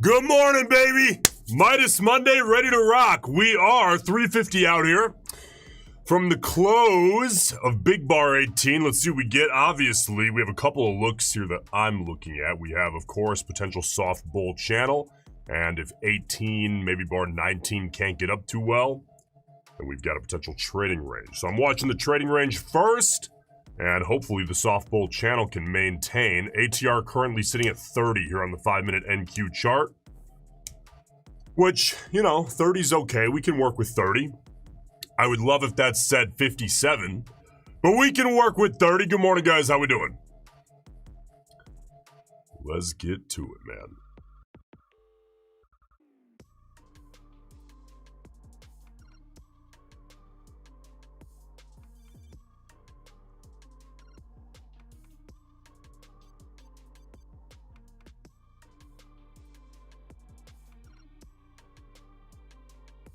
Good morning, baby. Midas Monday, ready to rock. We are 350 out here from the close of Big Bar 18. Let's see what we get. Obviously, we have a couple of looks here that I'm looking at. We have, of course, potential soft bull channel. And if 18, maybe bar 19 can't get up too well, then we've got a potential trading range. So I'm watching the trading range first. And hopefully the soft bull channel can maintain. ATR currently sitting at 30 here on the 5-minute NQ chart. Which, 30's okay. We can work with 30. I would love if that said 57. But we can work with 30. Good morning, guys. How we doing? Let's get to it, man.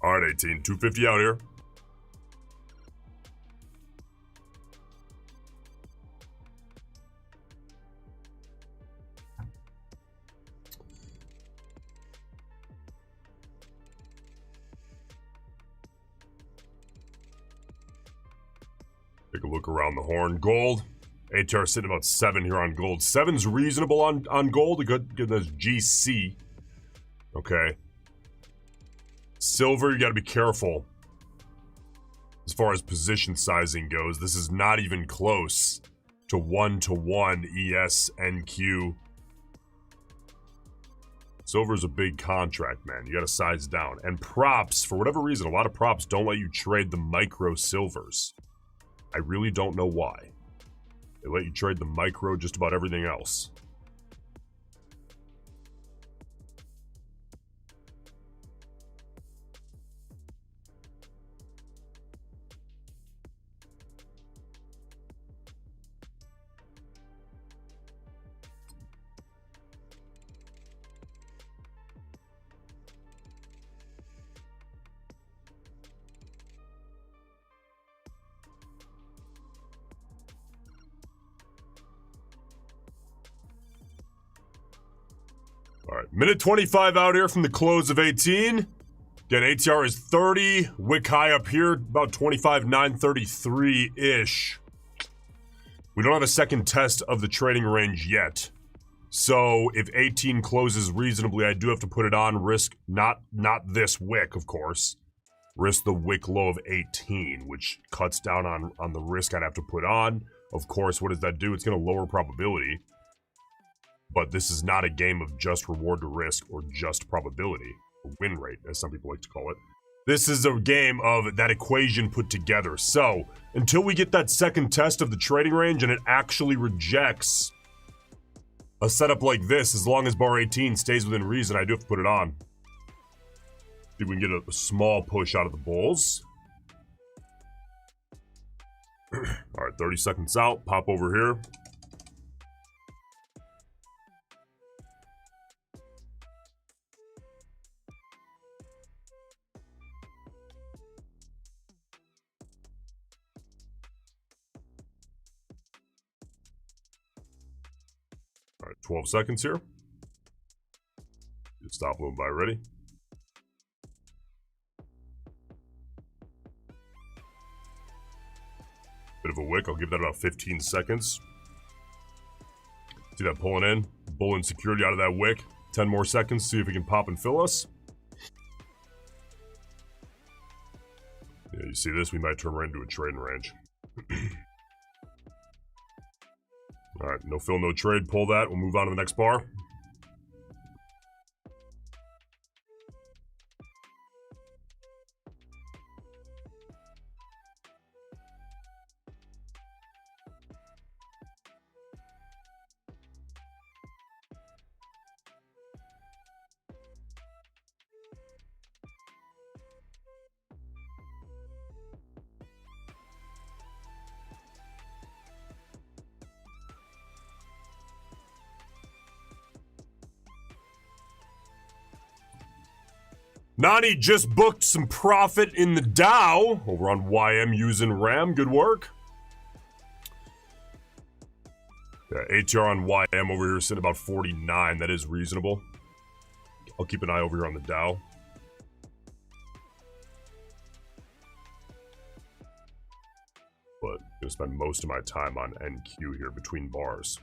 All right, 18, 250 out here. Take a look around the horn. Gold. ATR sitting about 7 here on gold. 7's reasonable on gold. A good as GC. Okay. Silver, you got to be careful as far as position sizing goes. This is not even close to 1-to-1 ES NQ. Silver's a big contract, man. You got to size down. And props, for whatever reason, a lot of props don't let you trade the micro silvers. I really don't know why. They let you trade the micro just about everything else. All right, minute 25 out here from the close of 18. Again, ATR is 30. Wick high up here, about 25,933-ish. We don't have a second test of the trading range yet. So if 18 closes reasonably, I do have to put it on. Risk not this wick, of course. Risk the wick low of 18, which cuts down on the risk I'd have to put on. Of course, what does that do? It's going to lower probability. But this is not a game of just reward to risk or just probability, or win rate, as some people like to call it. This is a game of that equation put together. So, until we get that second test of the trading range and it actually rejects a setup like this, as long as bar 18 stays within reason, I do have to put it on. See if we can get a small push out of the bulls. All right, 30 seconds out, pop over here. All right, 12 seconds here. Stop moving by ready. Bit of a wick. I'll give that about 15 seconds. See that pulling in? Bull insecurity out of that wick. 10 more seconds. See if we can pop and fill us. Yeah, you see this? We might turn right into a trading range. All right, no fill, no trade. Pull that. We'll move on to the next bar. Nani just booked some profit in the Dow over on YM using RAM. Good work. Yeah, ATR on YM over here sitting about 49. That is reasonable. I'll keep an eye over here on the Dow. But I'm going to spend most of my time on NQ here between bars.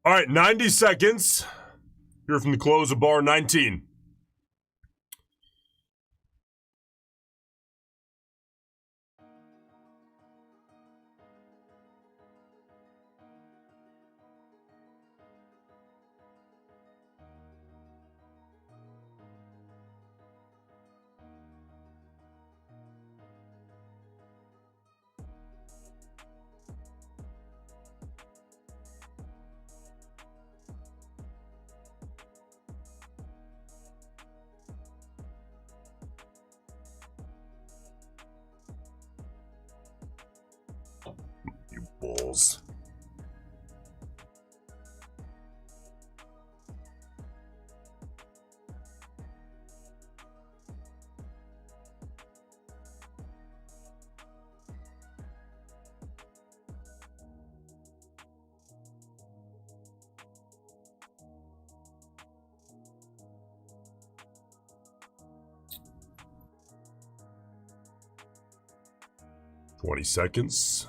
All right, 90 seconds. Here from the close of bar 19. You bulls. Twenty seconds.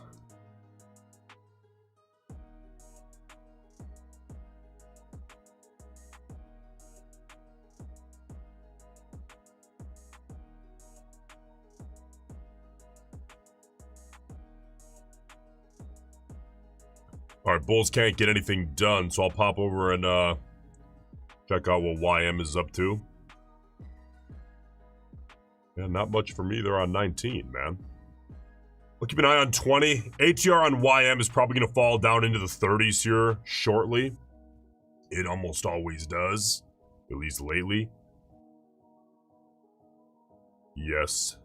All right, Bulls can't get anything done, so I'll pop over and check out what YM is up to. Yeah, not much for me. They're on 19, man. I'll keep an eye on 20. ATR on YM is probably going to fall down into the 30s here shortly. It almost always does, at least lately. Yes.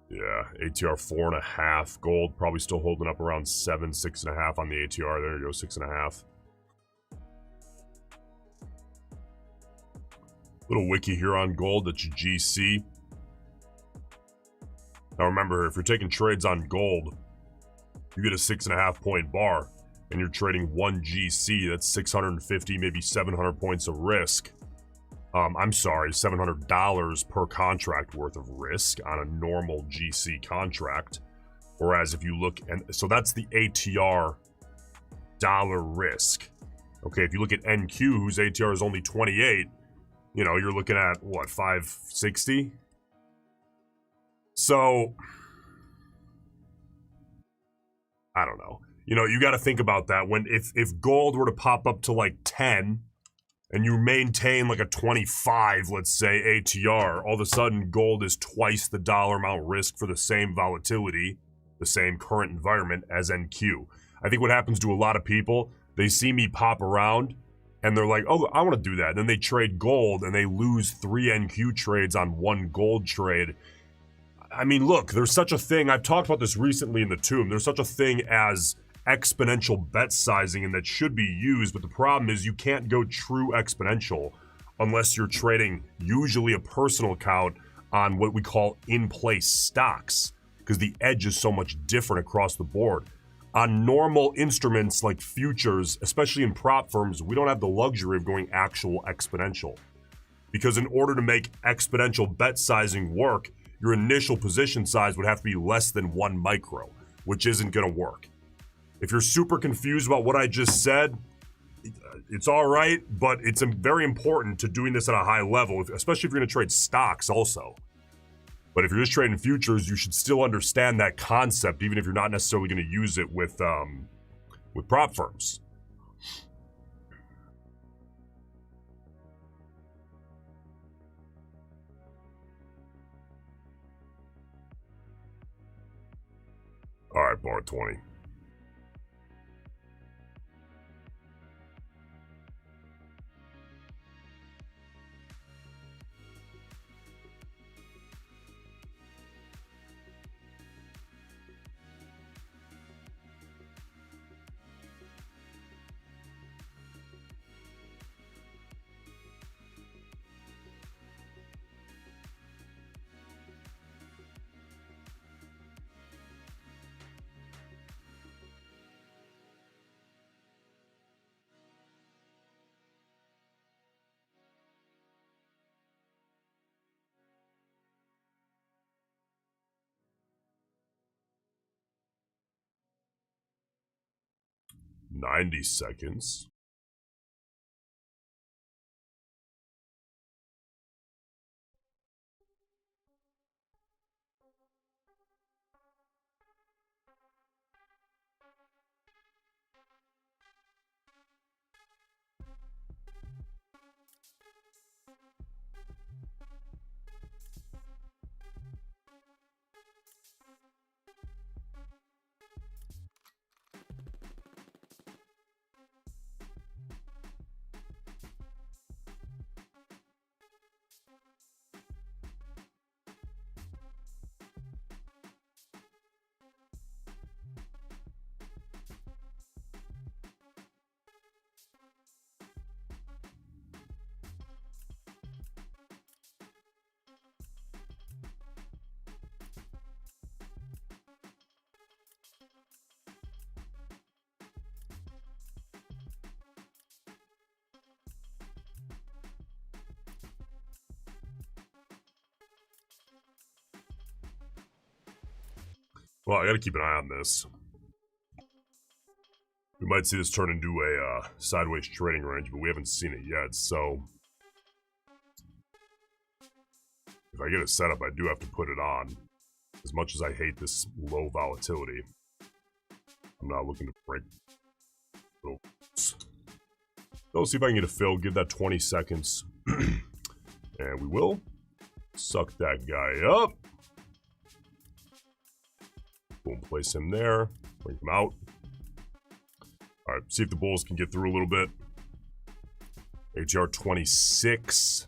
Yeah, ATR 4.5. Gold probably still holding up around 7, 6.5 on the ATR. There you go, 6.5. Little wiki here on gold. That's your GC. Now remember, if you're taking trades on gold, you get a 6.5 point bar, and you're trading 1 GC. That's 650, maybe 700 points of risk. I'm sorry, $700 per contract worth of risk on a normal GC contract. Whereas if you look, and so that's the ATR dollar risk. Okay, if you look at NQ, whose ATR is only 28, You know, you're looking at what, 560? So I don't know. You know, you got to think about that. When if gold were to pop up to like 10 and you maintain like a 25, let's say ATR, all of a sudden gold is twice the dollar amount risk for the same volatility, the same current environment as NQ. I think what happens to a lot of people, they see me pop around and they're like, "Oh, I want to do that." And then they trade gold and they lose 3 NQ trades on one gold trade. I mean, look, there's such a thing. I've talked about this recently in the tomb. There's such a thing as exponential bet sizing, and that should be used. But the problem is you can't go true exponential unless you're trading usually a personal account on what we call in-place stocks, because the edge is so much different across the board. On normal instruments like futures, especially in prop firms, we don't have the luxury of going actual exponential. Because in order to make exponential bet sizing work, your initial position size would have to be less than 1 micro, which isn't going to work. If you're super confused about what I just said, it's all right, but it's very important to doing this at a high level, especially if you're going to trade stocks also. But if you're just trading futures, you should still understand that concept, even if you're not necessarily going to use it with prop firms. All right, bar 20. "90 seconds. Well, I got to keep an eye on this. We might see this turn into a sideways trading range, but we haven't seen it yet. So if I get it set up, I do have to put it on. As much as I hate this low volatility, I'm not looking to break. Let's see if I can get a fill. Give that 20 seconds. And we will. Suck that guy up. Boom, place him there. Bring him out. All right, see if the bulls can get through a little bit. ATR 26.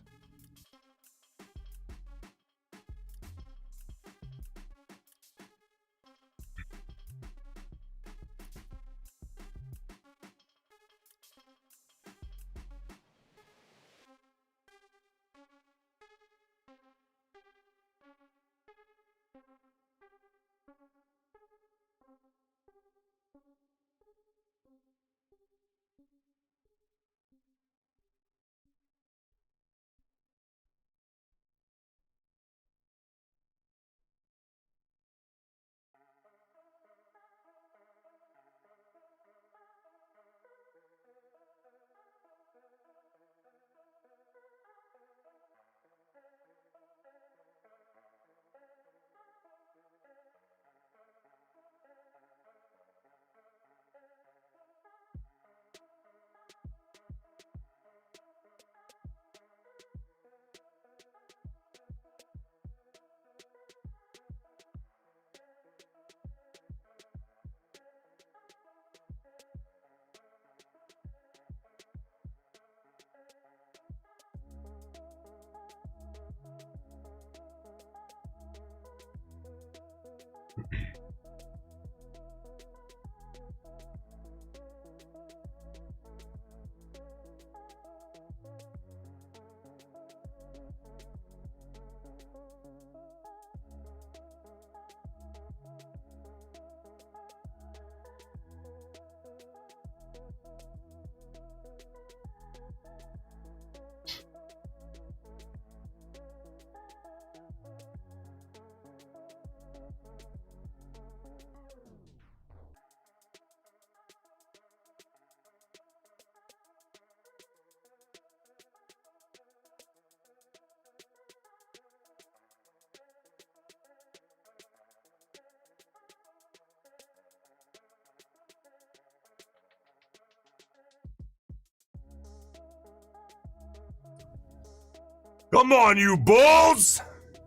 Come on, you bulls!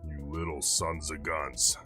You little sons of guns.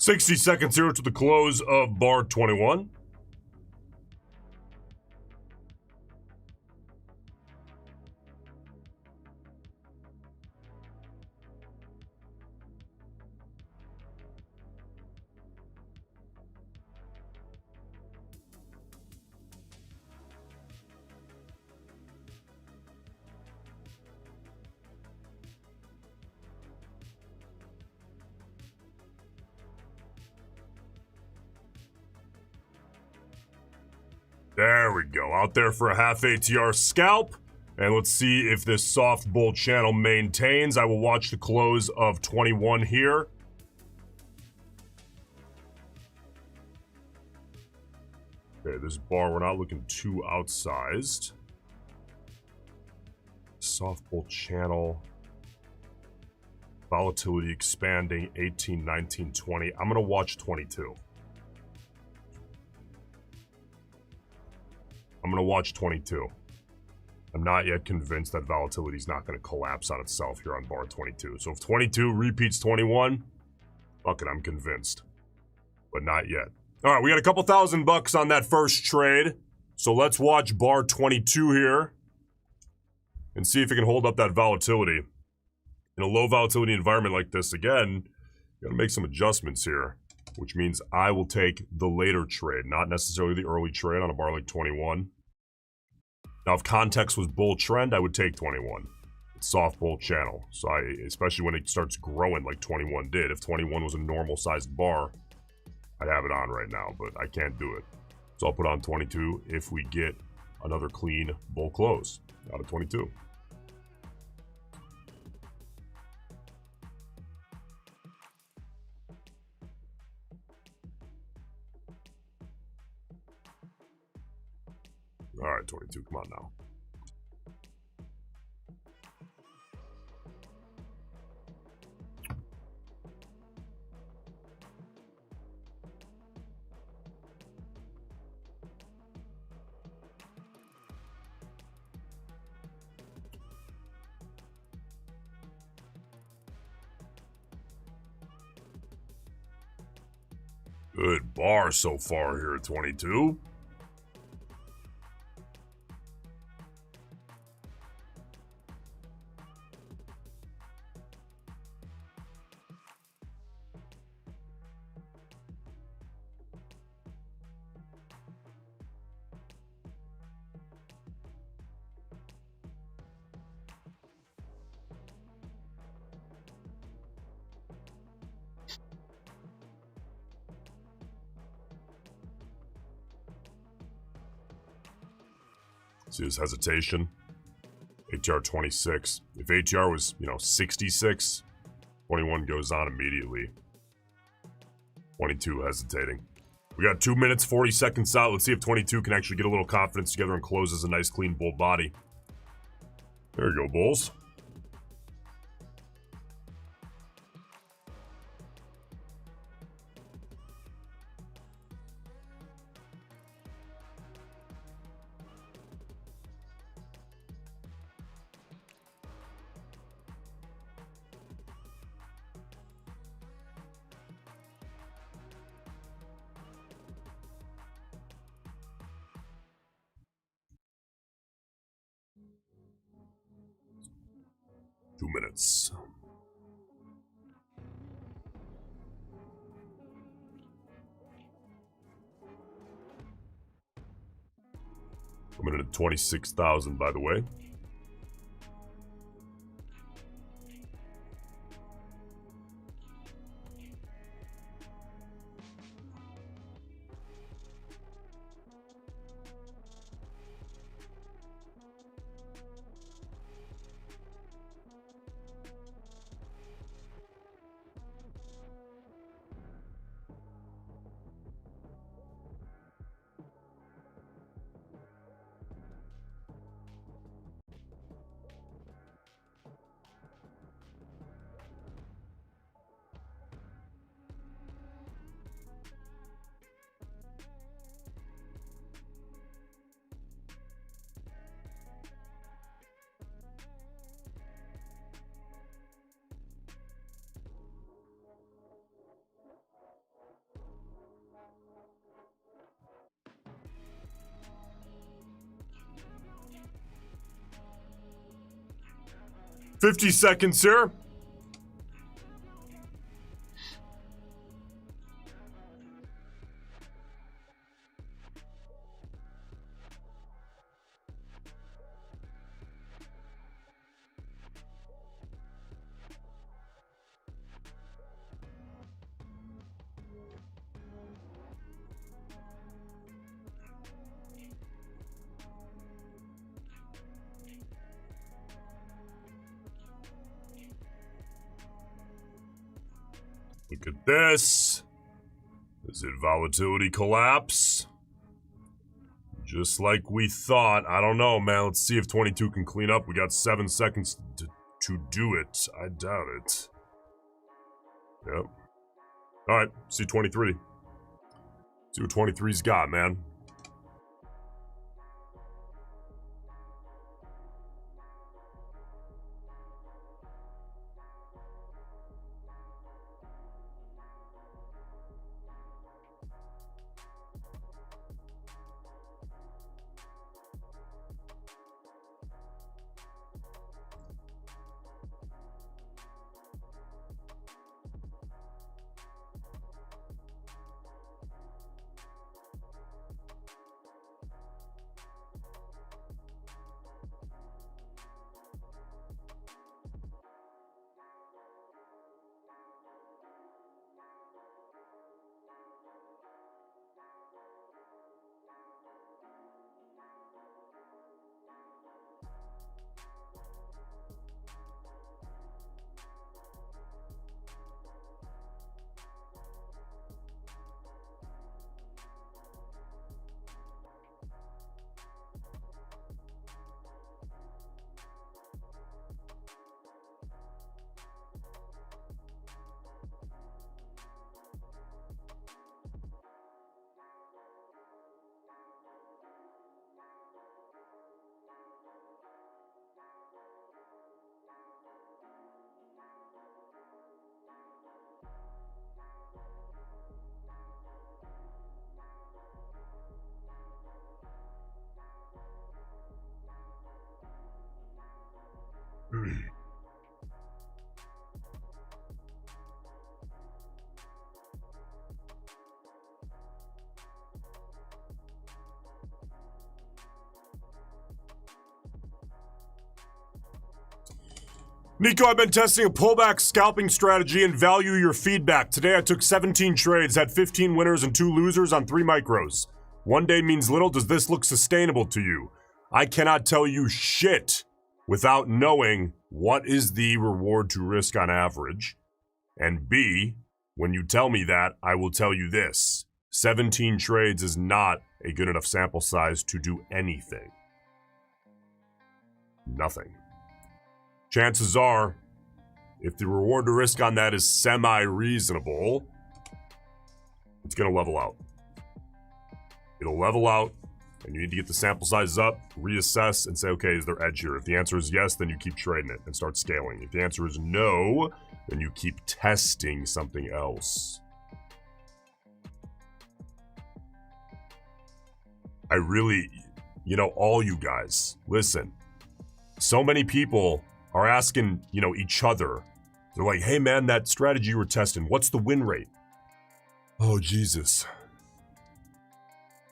$60 seconds here to the close of bar 21. There we go. Out there for a half ATR scalp. And let's see if this soft bull channel maintains. I will watch the close of 21 here. Okay, this bar, we're not looking too outsized. Soft bull channel. Volatility expanding, 18, 19, 20. I'm going to watch 22. I'm going to watch 22. I'm not yet convinced that volatility is not going to collapse on itself here on bar 22. So if 22 repeats 21, fuck it, I'm convinced. But not yet. All right, we got a couple $1,000 on that first trade. So let's watch bar 22 here and see if it can hold up that volatility. In a low volatility environment like this, again, you got to make some adjustments here, which means I will take the later trade, not necessarily the early trade on a bar like 21. Now, if context was bull trend, I would take 21. It's soft bull channel. So especially when it starts growing like 21 did. If 21 was a normal sized bar, I'd have it on right now, but I can't do it. So I'll put on 22 if we get another clean bull close out of 22. All right, 22, come on now. Good bar so far here at 22. See his hesitation. ATR 26. If ATR was, 66, 21 goes on immediately. 22 hesitating. We got 2 minutes, 40 seconds out. Let's see if 22 can actually get a little confidence together and closes a nice, clean bull body. There you go, bulls. Minutes. Coming in at 26,000, by the way. $50 seconds here. Look at this. Is it volatility collapse? Just like we thought. I don't know, man. Let's see if 22 can clean up. We got 7 seconds to do it. I doubt it. Yep. All right. See 23. See what 23's got, man. Nico, I've been testing a pullback scalping strategy and value your feedback. Today I took 17 trades, had 15 winners and 2 losers on 3 micros. One day means little. Does this look sustainable to you? I cannot tell you shit without knowing what is the reward to risk on average. And B, when you tell me that, I will tell you this. 17 trades is not a good enough sample size to do anything. Nothing. Chances are, if the reward to risk on that is semi-reasonable, it's going to level out. It'll level out, and you need to get the sample size up, reassess, and say, okay, is there edge here? If the answer is yes, then you keep trading it and start scaling. If the answer is no, then you keep testing something else. I really, all you guys, listen. So many people are asking, each other. They're like, hey man, that strategy you were testing, what's the win rate? Oh, Jesus.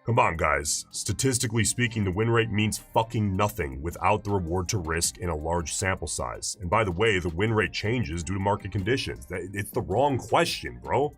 Come on, guys. Statistically speaking, the win rate means fucking nothing without the reward to risk in a large sample size. And by the way, the win rate changes due to market conditions. It's the wrong question, bro.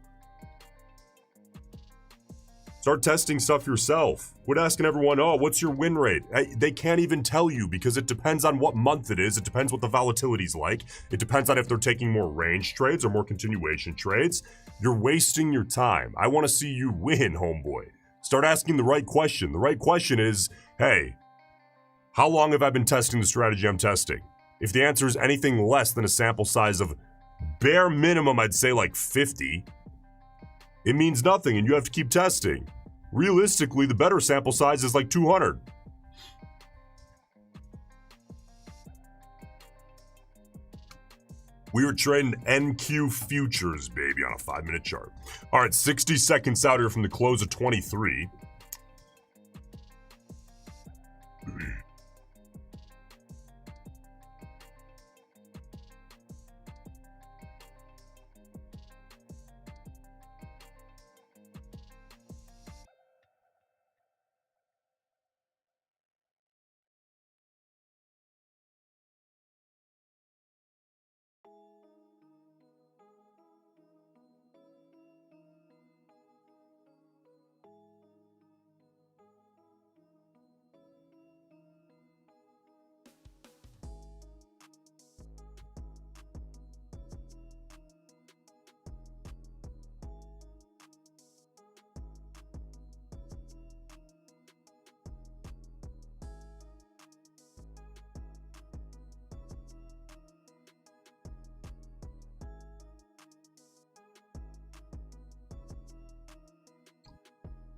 Start testing stuff yourself. Quit asking everyone, oh, what's your win rate? They can't even tell you because it depends on what month it is. It depends what the volatility's like. It depends on if they're taking more range trades or more continuation trades. You're wasting your time. I want to see you win, homeboy. Start asking the right question. The right question is, hey, how long have I been testing the strategy I'm testing? If the answer is anything less than a sample size of bare minimum, I'd say like 50, it means nothing and you have to keep testing. Realistically, the better sample size is like 200. We were trading NQ futures, baby, on a 5-minute chart. All right, 60 seconds out here from the close of 23.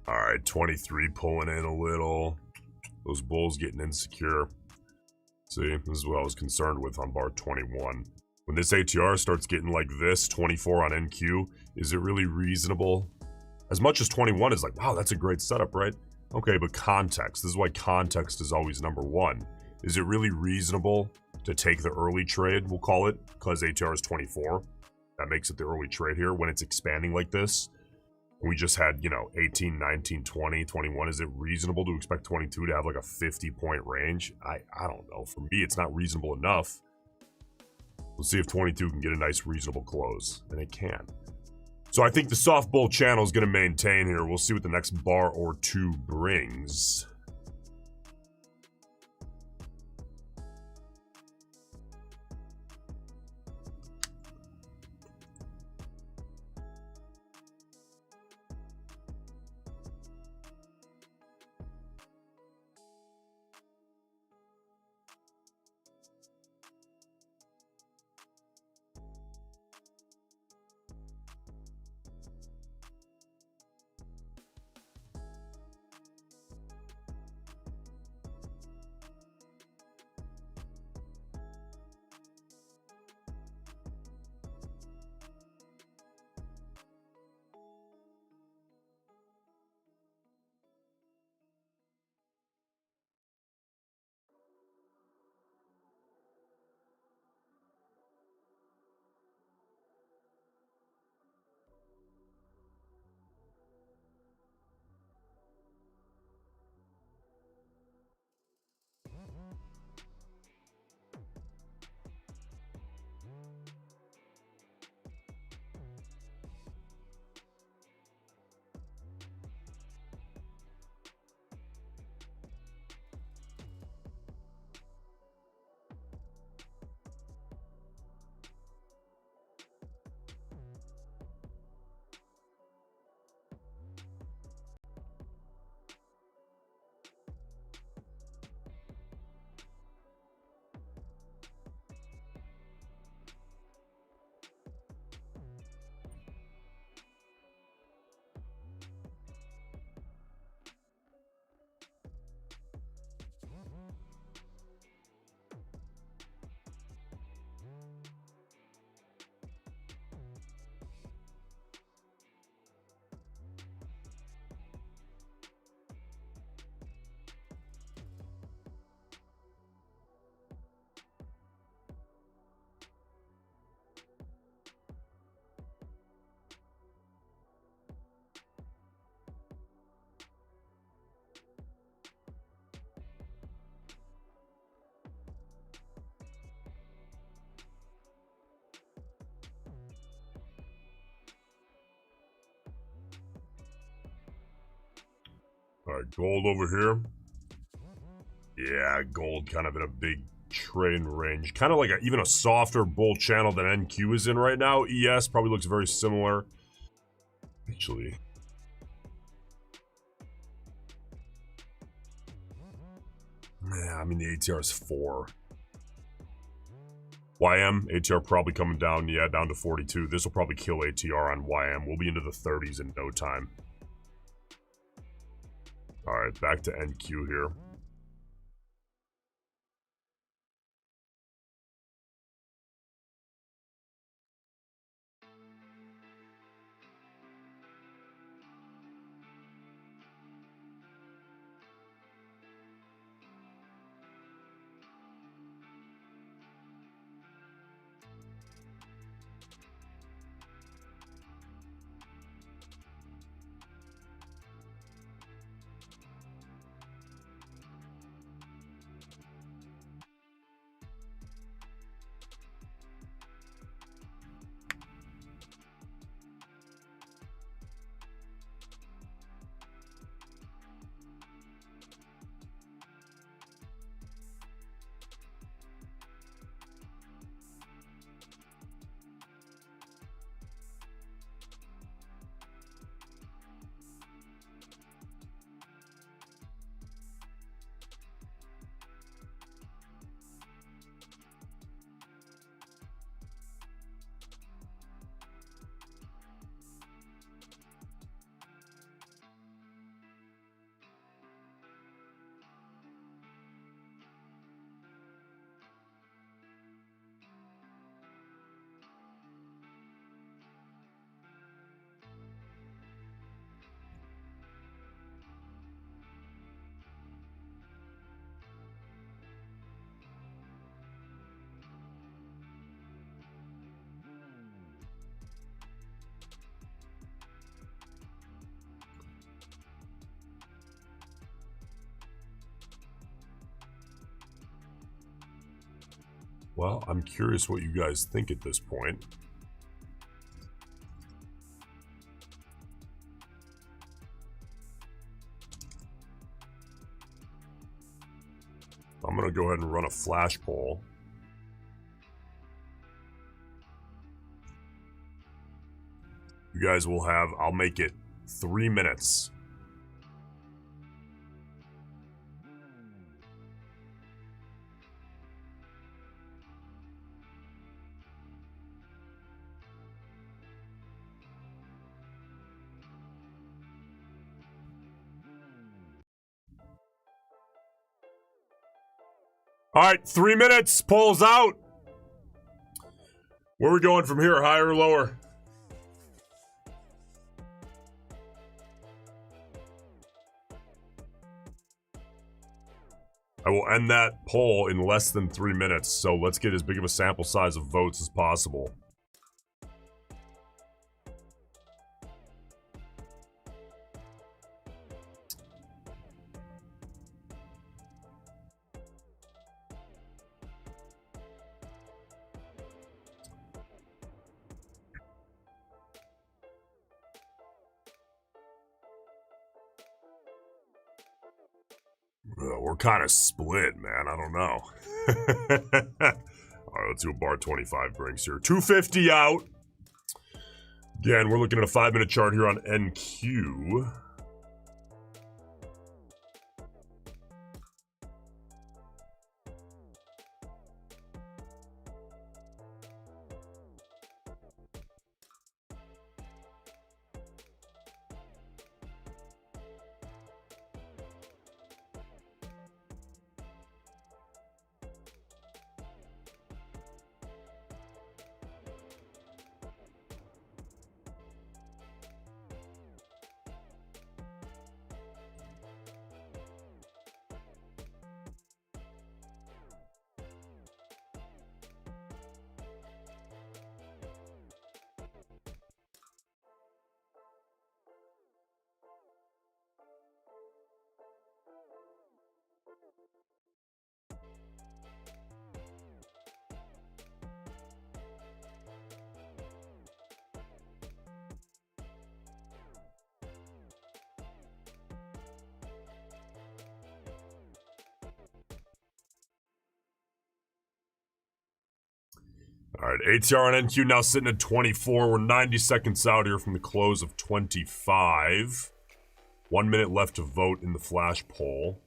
All right, 23 pulling in a little. Those bulls getting insecure. See, this is what I was concerned with on bar 21. When this ATR starts getting like this, 24 on NQ, is it really reasonable? As much as 21 is like, wow, that's a great setup, right? Okay, but context. This is why context is always number one. Is it really reasonable to take the early trade, we'll call it, because ATR is 24? That makes it the early trade here when it's expanding like this. We just had, 18, 19, 20, 21. Is it reasonable to expect 22 to have like a 50-point range? I don't know. For me, it's not reasonable enough. Let's see if 22 can get a nice, reasonable close. And it can. So I think the soft bull channel is going to maintain here. We'll see what the next bar or two brings. All right, gold over here. Yeah, gold kind of in a big trading range. Kind of like even a softer bull channel than NQ is in right now. ES probably looks very similar. Actually. Yeah, I mean, the ATR is 4. YM, ATR probably coming down, yeah, down to 42. This will probably kill ATR on YM. We'll be into the 30s in no time. All right, back to NQ here. Well, I'm curious what you guys think at this point. I'm going to go ahead and run a flash poll. You guys will have, I'll make it 3 minutes. All right, 3 minutes. Poll's out. Where are we going from here? Higher or lower? I will end that poll in less than 3 minutes, so let's get as big of a sample size of votes as possible. We're kind of split, man. I don't know. All right, let's see what bar 25 brings here. 250 out. Again, we're looking at a 5-minute chart here on NQ. All right, ATR and NQ now sitting at 24. We're 90 seconds out here from the close of 25. 1 minute left to vote in the flash poll.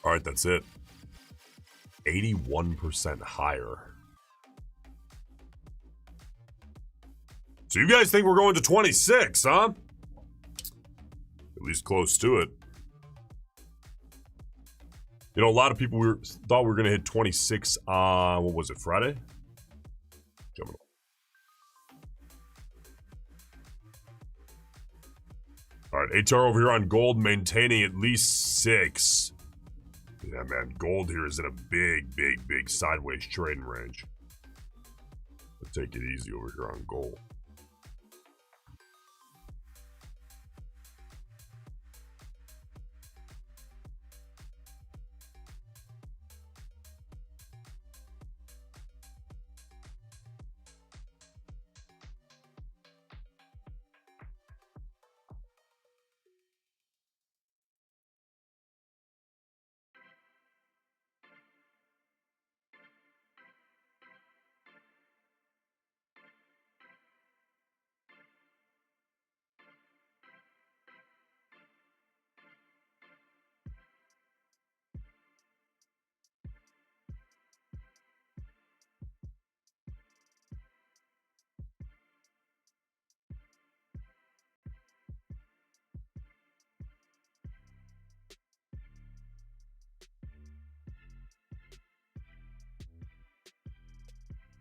All right, that's it. 81% higher. So you guys think we're going to 26, huh? At least close to it. You know, a lot of people thought we were going to hit 26 on, what was it, Friday? Jumping. All right, HR over here on gold, maintaining at least 6. Yeah, man, gold here is in a big sideways trading range. Let's take it easy over here on gold.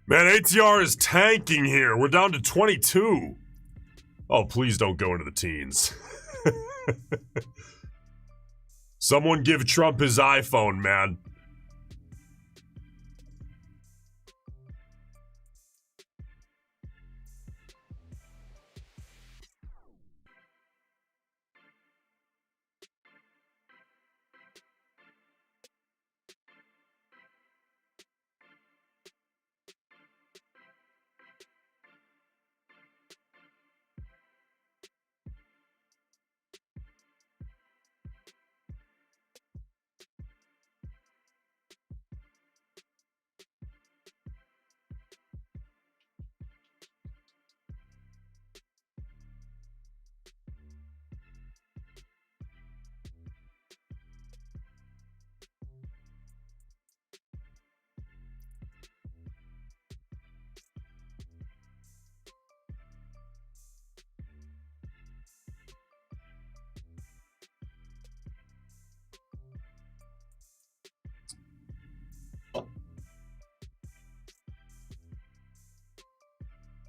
Man, ATR is tanking here. We're down to 22. Oh, please don't go into the teens. Someone give Trump his iPhone, man.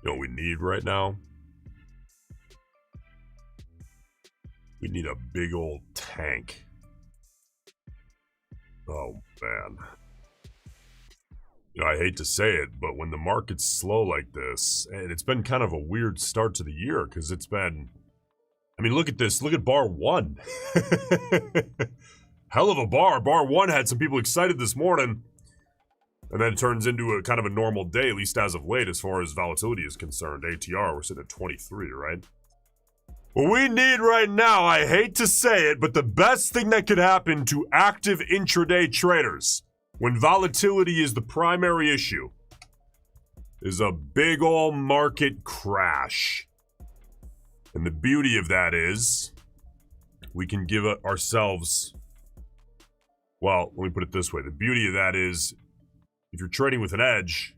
You know what we need right now? We need a big old tank. Oh, man. You know, I hate to say it, but when the market's slow like this, and it's been kind of a weird start to the year, because it's been... I mean, look at this. Look at bar 1. Hell of a bar. Bar 1 had some people excited this morning. And then it turns into a kind of a normal day, at least as of late, as far as volatility is concerned. ATR, we're sitting at 23, right? What we need right now, I hate to say it, but the best thing that could happen to active intraday traders when volatility is the primary issue is a big old market crash. And the beauty of that is we can give ourselves, well, let me put it this way. The beauty of that is if you're trading with an edge,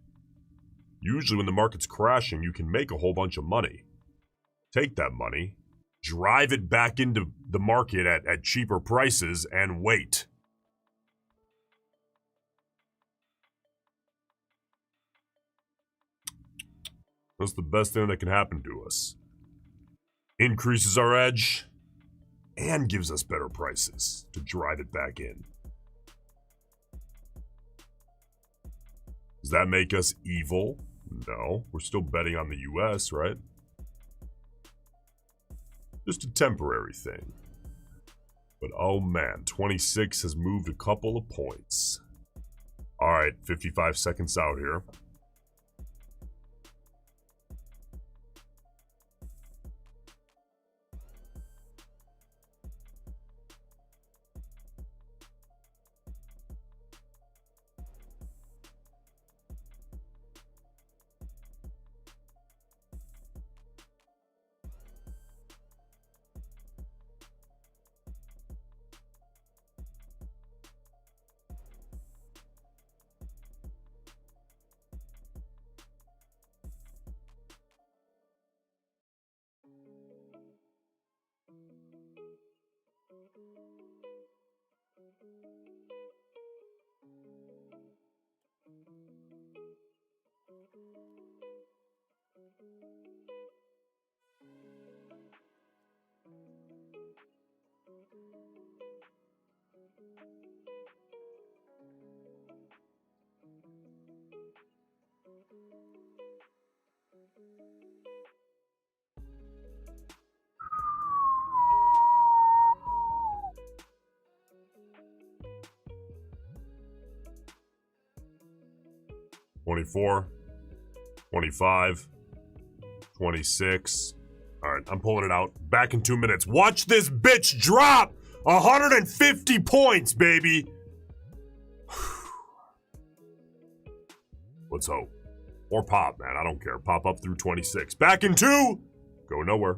usually when the market's crashing, you can make a whole bunch of money. take that money, drive it back into the market at cheaper prices, and wait. That's the best thing that can happen to us. Increases our edge and gives us better prices to drive it back in. Does that make us evil? No, we're still betting on the US, right? Just a temporary thing. But oh man, 26 has moved a couple of points. All right, 55 seconds out here. $24, $25, $26. All right, I'm pulling it out. Back in 2 minutes. Watch this bitch drop 150 points, baby. Let's hope. Or pop, man. I don't care. Pop up through 26. Back in 2. Go nowhere.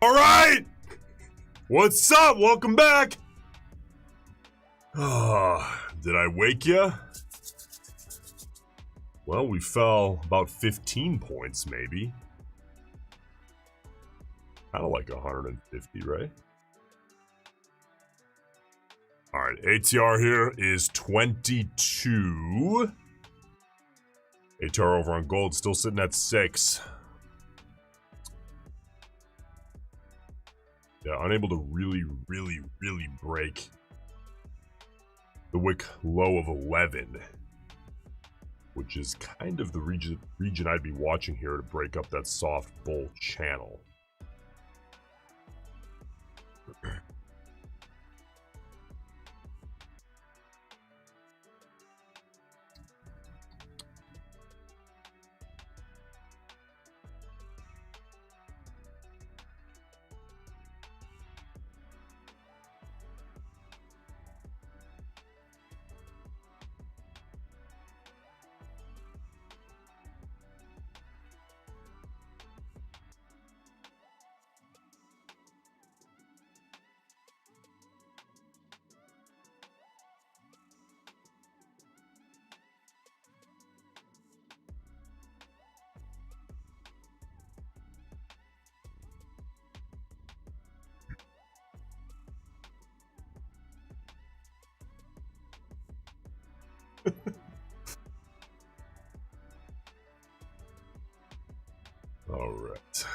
All right. What's up? Welcome back. Did I wake you? Well, we fell about 15 points, maybe. Kind of like 150, right? All right, ATR here is 22. ATR over on gold, still sitting at 6. Yeah, unable to really break the wick low of 11, which is kind of the region I'd be watching here to break up that soft bull channel. All right.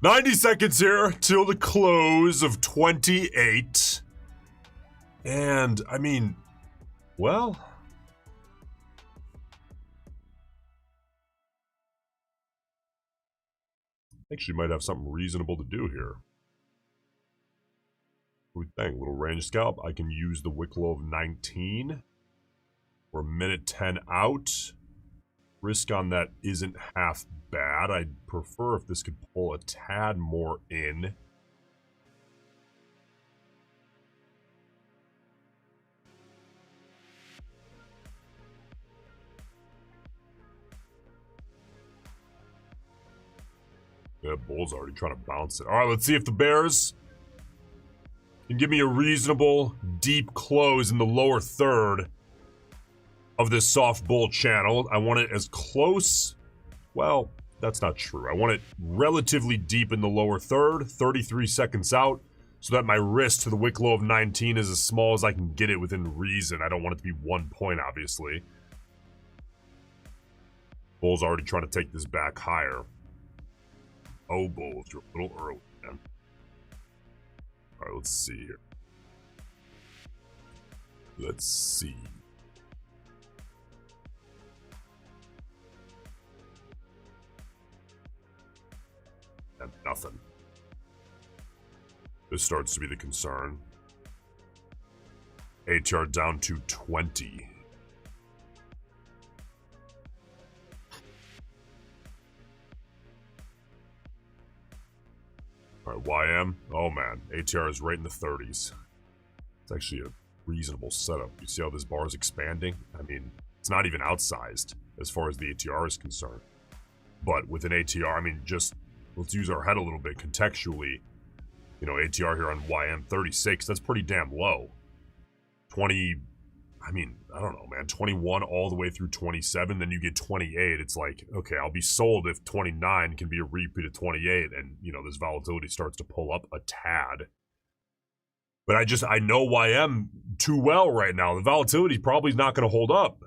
"90 seconds here till the close of 28. And, I mean, well, actually might have something reasonable to do here. What do we think? Little range scalp. I can use the wick low of 19. We're minute 10 out. Risk on that isn't half bad. I'd prefer if this could pull a tad more in. That bull's already trying to bounce it. All right, let's see if the bears can give me a reasonable deep close in the lower third of this soft bull channel. I want it as close. Well, that's not true. I want it relatively deep in the lower third, 33 seconds out, so that my risk to the wick low of 19 is as small as I can get it within reason. I don't want it to be 1 point, obviously. Bull's already trying to take this back higher. Oh, Bulls, you're a little early, man. All right, let's see here. Let's see. And nothing. This starts to be the concern. ATR down to 20. All right, YM. Oh man, ATR is right in the 30s. It's actually a reasonable setup. You see how this bar is expanding? I mean, it's not even outsized as far as the ATR is concerned. But with an ATR, I mean, just let's use our head a little bit contextually. You know, ATR here on YM 36, that's pretty damn low. 20, I mean, I don't know, man, 21 all the way through 27, then you get 28. It's like, okay, I'll be sold if 29 can be a repeat of 28, and, you know, this volatility starts to pull up a tad. But I know YM too well right now. The volatility probably is not going to hold up.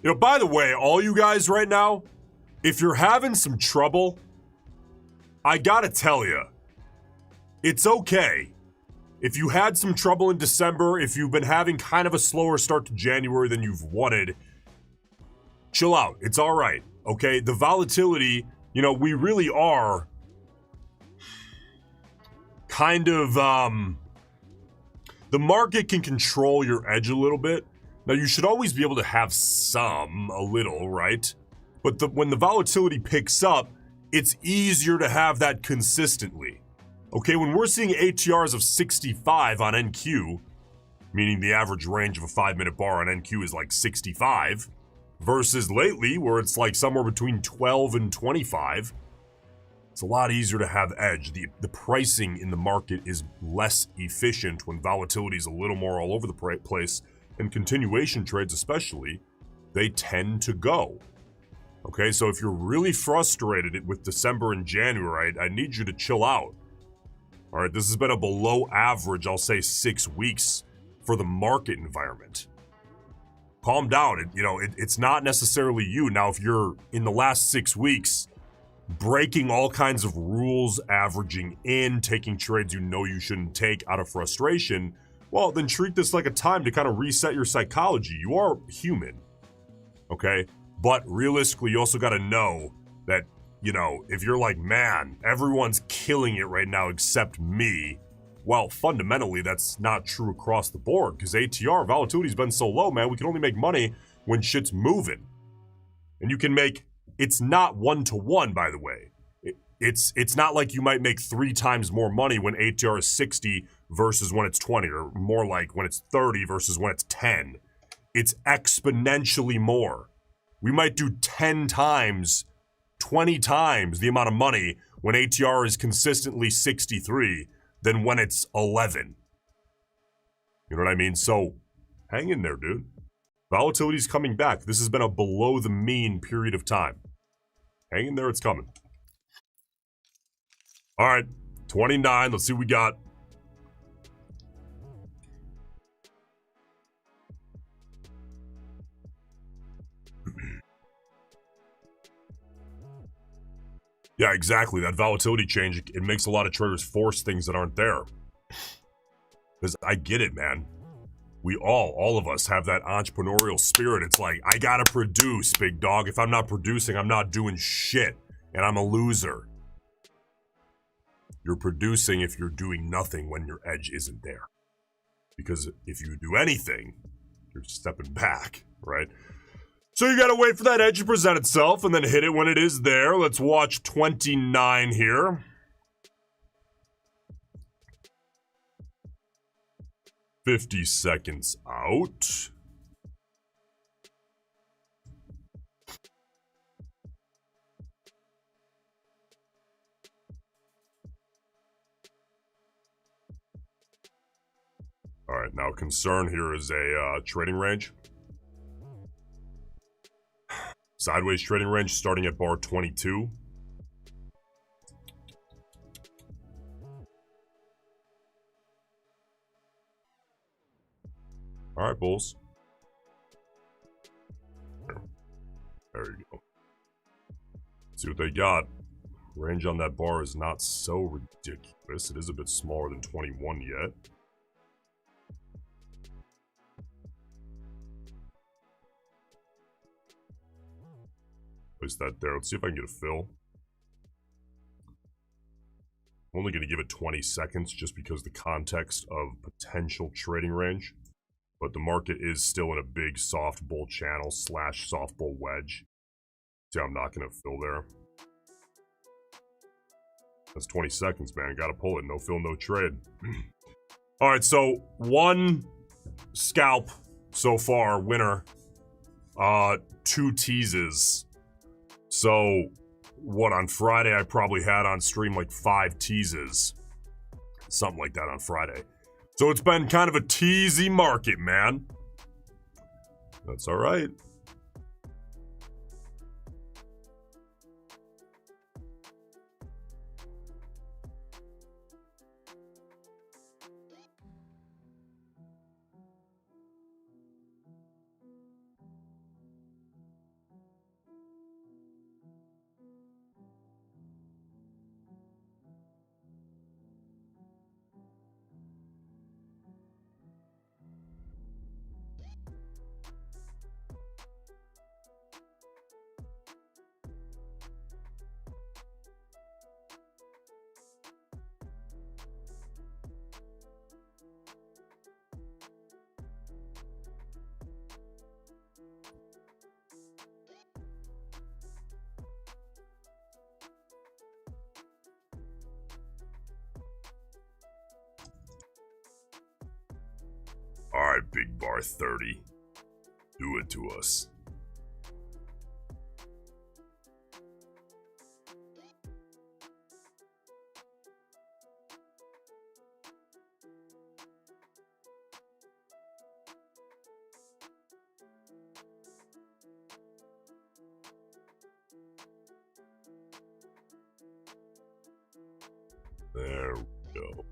You know, by the way, all you guys right now, if you're having some trouble, I gotta tell you, it's okay. If you had some trouble in December, if you've been having kind of a slower start to January than you've wanted, chill out. It's all right, okay? The volatility, you know, we really are kind of, the market can control your edge a little bit. Now, you should always be able to have a little, right? But when the volatility picks up, it's easier to have that consistently. Okay, when we're seeing ATRs of 65 on NQ, meaning the average range of a 5-minute bar on NQ is like 65, versus lately where it's like somewhere between 12 and 25, it's a lot easier to have edge. The pricing in the market is less efficient when volatility is a little more all over the place. And continuation trades especially, they tend to go. Okay, so if you're really frustrated with December and January, I need you to chill out. All right, this has been a below average, I'll say 6 weeks for the market environment. Calm down, it's not necessarily you. Now, if you're in the last 6 weeks breaking all kinds of rules, averaging in, taking trades you know you shouldn't take out of frustration, well, then treat this like a time to kind of reset your psychology. You are human, okay? But realistically, you also got to know that, you know, if you're like, man, everyone's killing it right now except me, well, fundamentally, that's not true across the board because ATR volatility's been so low, man, we can only make money when shit's moving. And you can make, it's not 1-to-1, by the way. It's not like you might make 3 times more money when ATR is 60 versus when it's 20, or more like when it's 30 versus when it's 10. It's exponentially more. We might do 10 times, 20 times the amount of money when ATR is consistently 63 than when it's 11. You know what I mean? So hang in there, dude. Volatility's coming back. This has been a below the mean period of time. Hang in there, it's coming. All right, 29. Let's see what we got. Yeah, exactly. That volatility change, it makes a lot of traders force things that aren't there. Because I get it, man. We all of us have that entrepreneurial spirit. It's like, I gotta produce, big dog. If I'm not producing, I'm not doing shit. And I'm a loser. You're producing if you're doing nothing when your edge isn't there. Because if you do anything, you're stepping back, right? So you gotta wait for that edge to present itself and then hit it when it is there. Let's watch 29 here. $50 seconds out. All right, now concern here is a trading range. Sideways trading range starting at bar 22. All right, bulls. There you go. See what they got. Range on that bar is not so ridiculous. It is a bit smaller than 21 yet. Place that there. Let's see if I can get a fill. I'm only going to give it 20 seconds just because the context of potential trading range. But the market is still in a big soft bull channel / soft bull wedge. See, I'm not going to fill there. That's 20 seconds, man. Gotta pull it. No fill, no trade. All right, so one scalp so far, winner. 2 teases. So, what, on Friday I probably had on stream like 5 teases. Something like that on Friday. So it's been kind of a teasy market, man. That's all right. All right, big bar 30. Do it to us. There we go.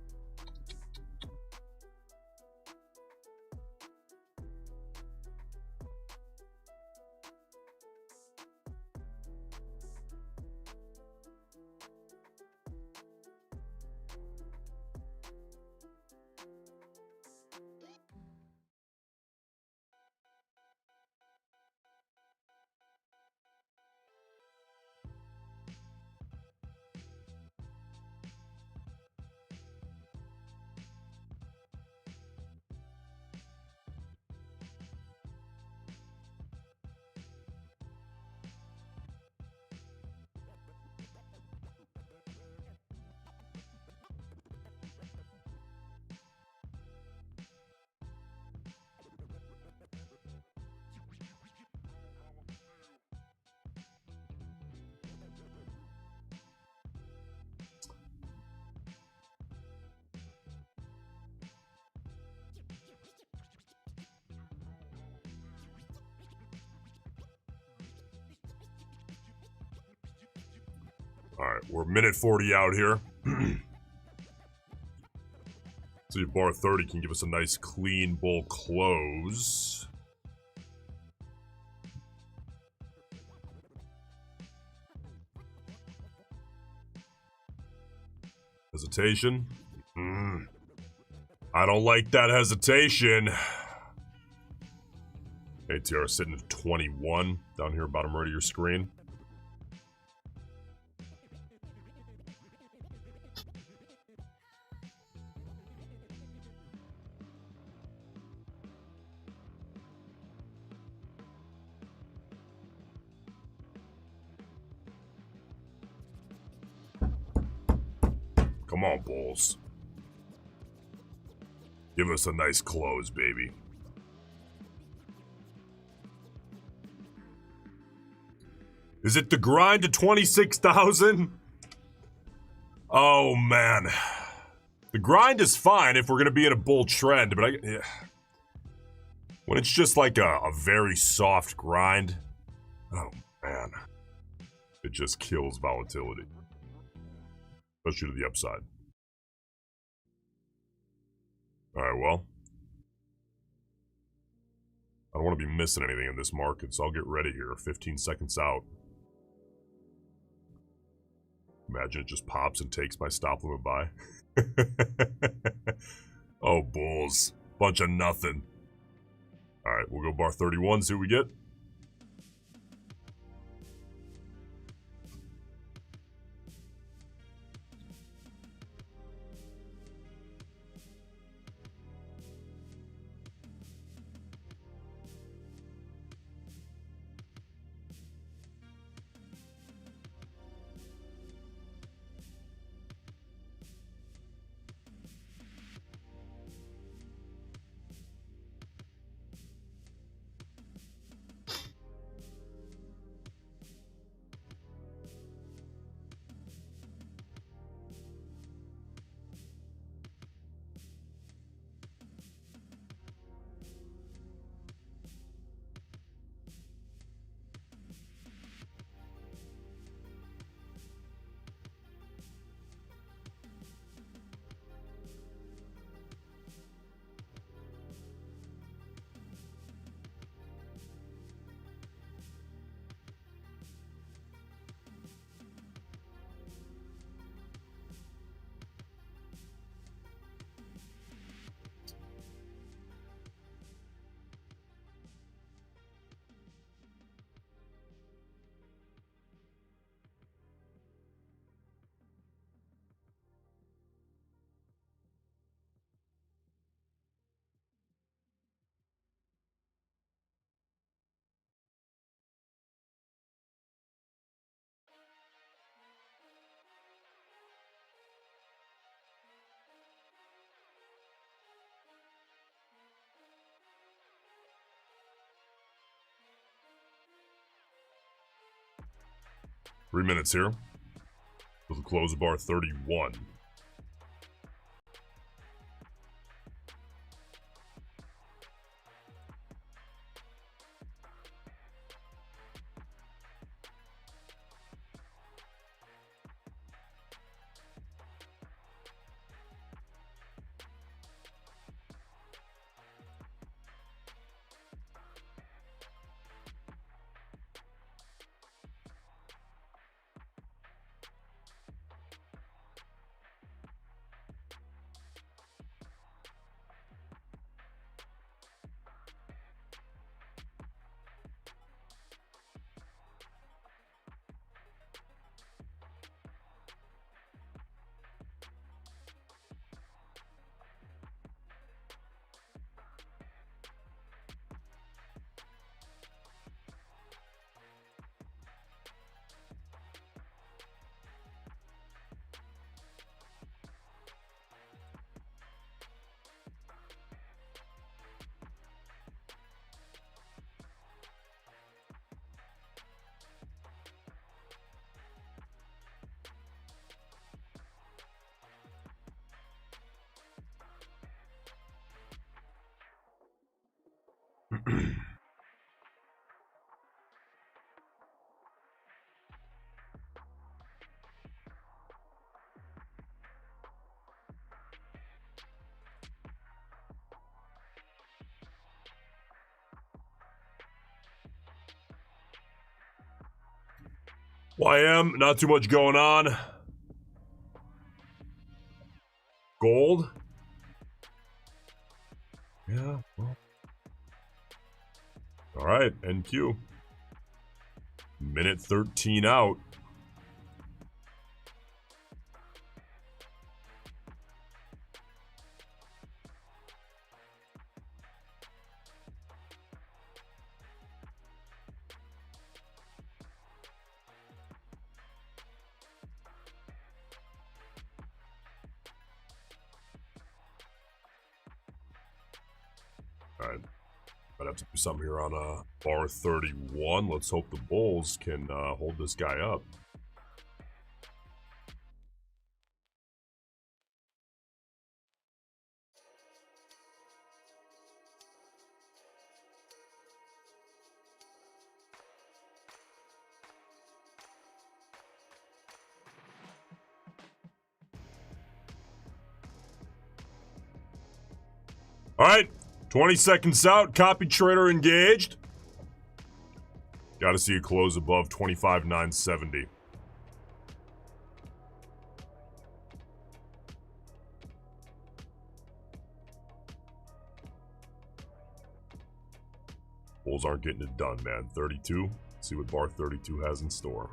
All right, we're minute 40 out here. See if bar 30 can give us a nice clean bull close. Hesitation. I don't like that hesitation. ATR sitting at 21 down here, bottom right of your screen. Come on, bulls. Give us a nice close, baby. Is it the grind to 26,000? Oh, man. The grind is fine if we're going to be in a bull trend, but when it's just like a very soft grind, oh, man. It just kills volatility. Especially to the upside. Alright, well. I don't want to be missing anything in this market, so I'll get ready here. 15 seconds out. Imagine it just pops and takes my stop limit by. Oh, bulls. Bunch of nothing. Alright, we'll go bar 31, see what we get. 3 minutes here. With a close of bar 31. YM, not too much going on. Gold. Yeah, well. All right, NQ. Minute 13 out. All right. Might have to do something here on bar 31. Let's hope the Bulls can hold this guy up. All right, 20 seconds out. Copy trader engaged. Got to see a close above 25,970. Bulls aren't getting it done, man. 32. Let's see what bar 32 has in store.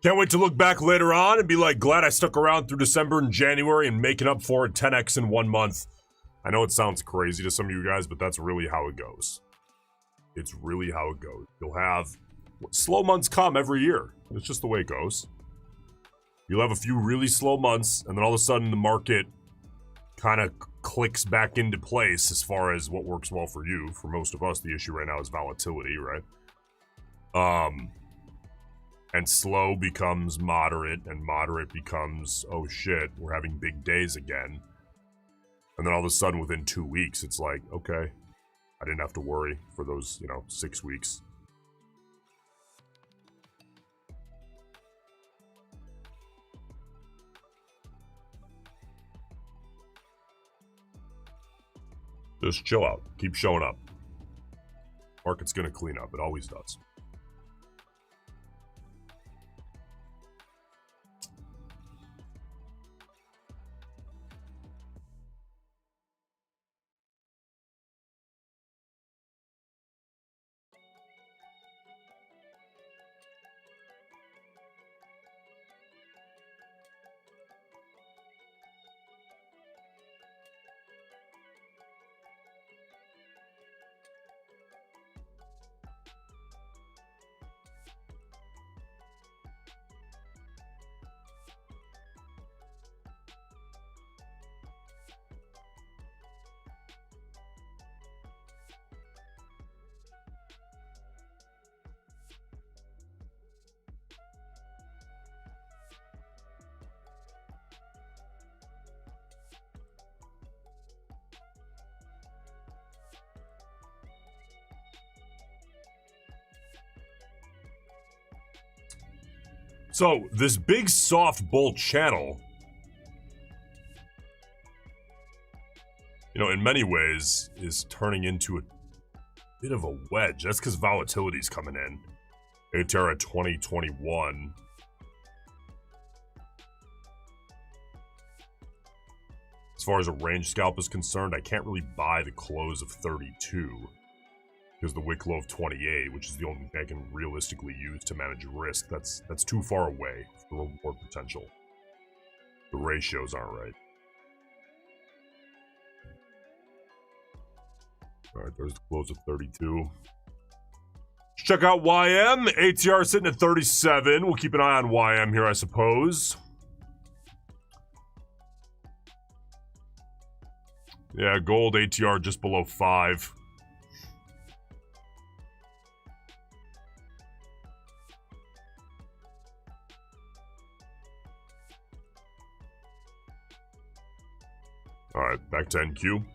Can't wait to look back later on and be like, glad I stuck around through December and January and making up for it 10x in 1 month. I know it sounds crazy to some of you guys, but that's really how it goes. It's really how it goes. You'll have slow months come every year. It's just the way it goes. You'll have a few really slow months, and then all of a sudden the market kind of clicks back into place as far as what works well for you. For most of us, the issue right now is volatility, right? And slow becomes moderate, and moderate becomes, oh shit, we're having big days again. And then all of a sudden, within 2 weeks, it's like, okay, I didn't have to worry for those, 6 weeks. Just chill out. Keep showing up. Market's gonna clean up. It always does. So, this big soft bull channel, in many ways, is turning into a bit of a wedge. That's because volatility's coming in. ATR at 2021. As far as a range scalp is concerned, I can't really buy the close of 32. Because the wick low of 28, which is the only thing I can realistically use to manage risk, that's too far away for reward potential. The ratios aren't right. Alright, there's the close of 32. Let's check out YM. ATR sitting at 37. We'll keep an eye on YM here, I suppose. Yeah, gold ATR just below 5. Alright, back to NQ.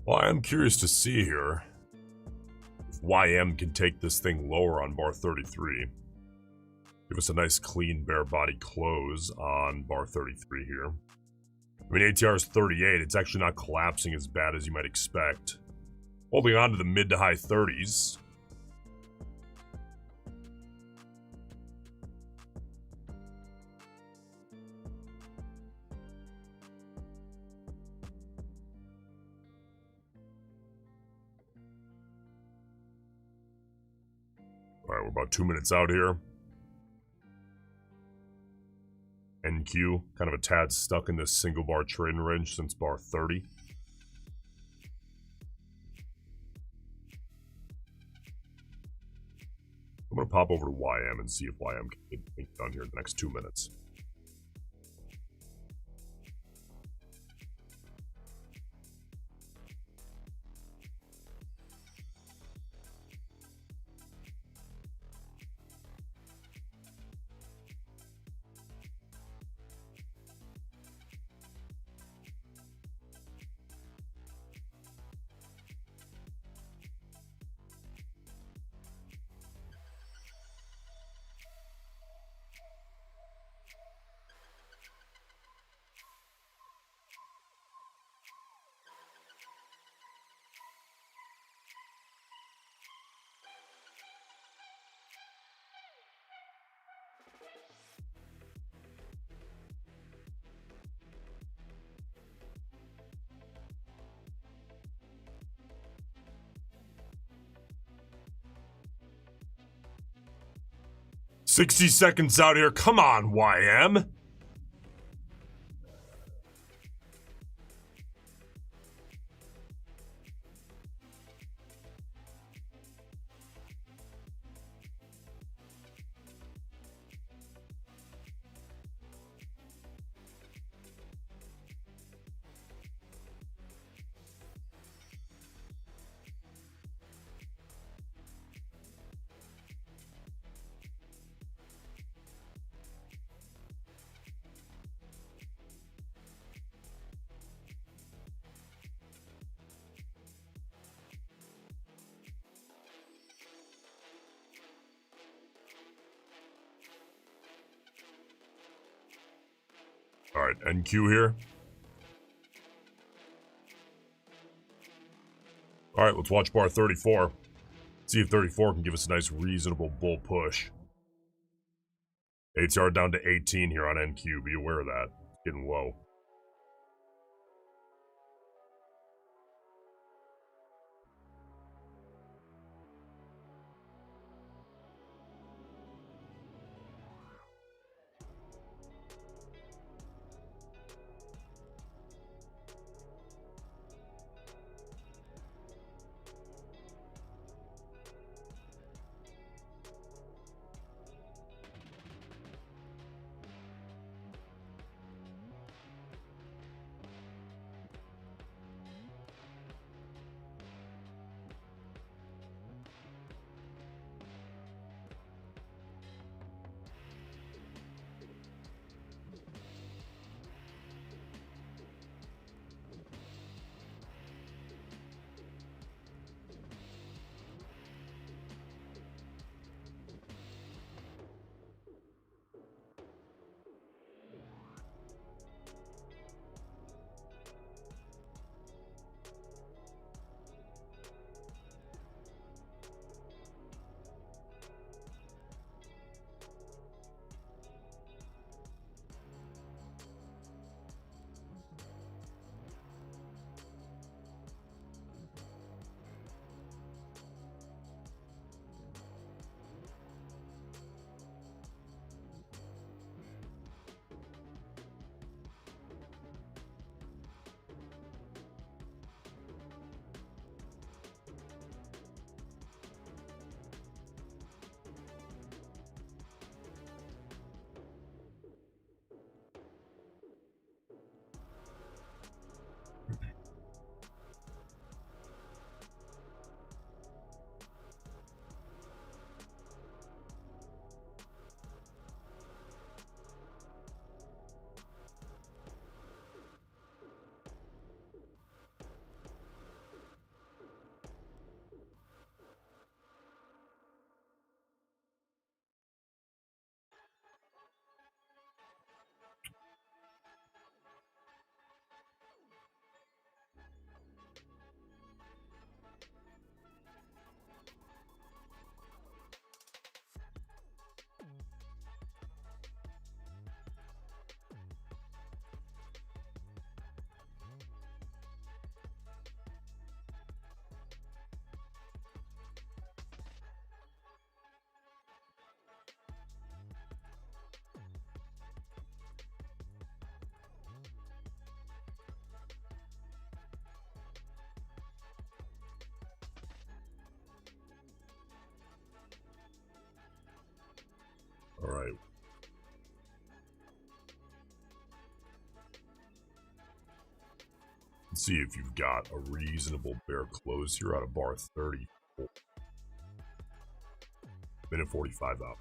Well, I am curious to see here if YM can take this thing lower on bar 33. Give us a nice clean bare body close on bar 33 here. I mean, ATR is 38. It's actually not collapsing as bad as you might expect. Holding on to the mid to high 30s. All right, we're about 2 minutes out here. NQ, kind of a tad stuck in this single bar trading range since bar 30. I'm going to pop over to YM and see if YM can get things done here in the next 2 minutes. "60 seconds out here. Come on, YM." All right, NQ here. All right, let's watch bar 34. See if 34 can give us a nice, reasonable bull push. ATR down to 18 here on NQ. Be aware of that. It's getting low. see if you've got a reasonable bear close here out of bar 30. Minute 45 up.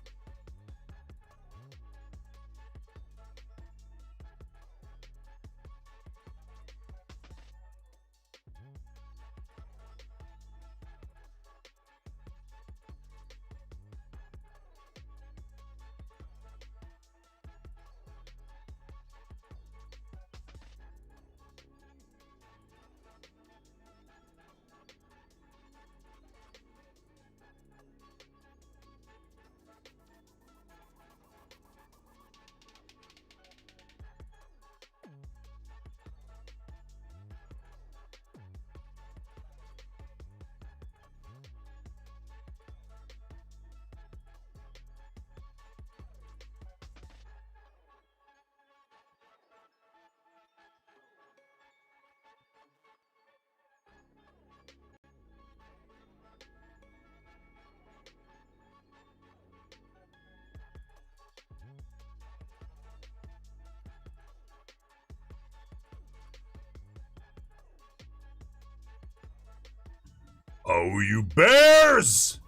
Oh, you bears!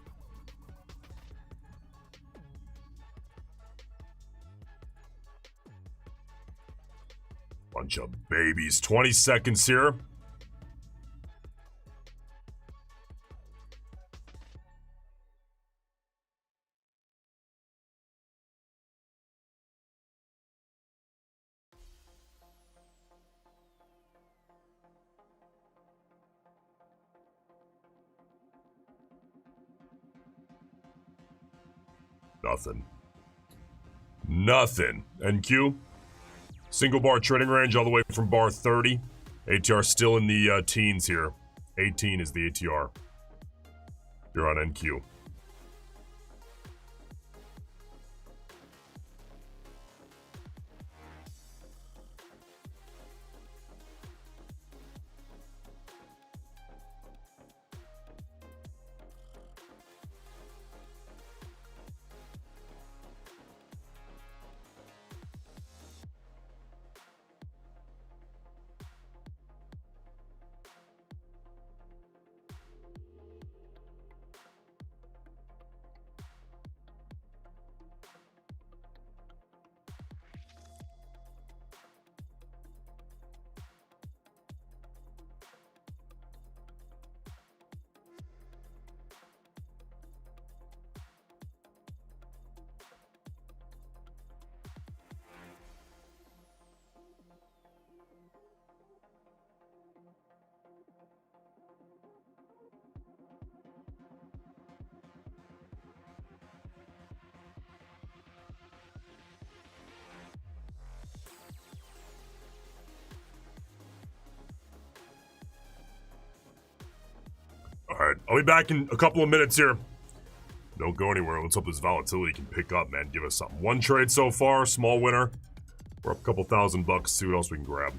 Bunch of babies. 20 seconds here. Nothing. Nothing. NQ. Single bar trading range all the way from bar 30. ATR still in the teens here. 18 is the ATR. You're on NQ. Alright, I'll be back in a couple of minutes here. Don't go anywhere. Let's hope this volatility can pick up, man. Give us something. One trade so far, small winner. We're up a couple $1,000. See what else we can grab.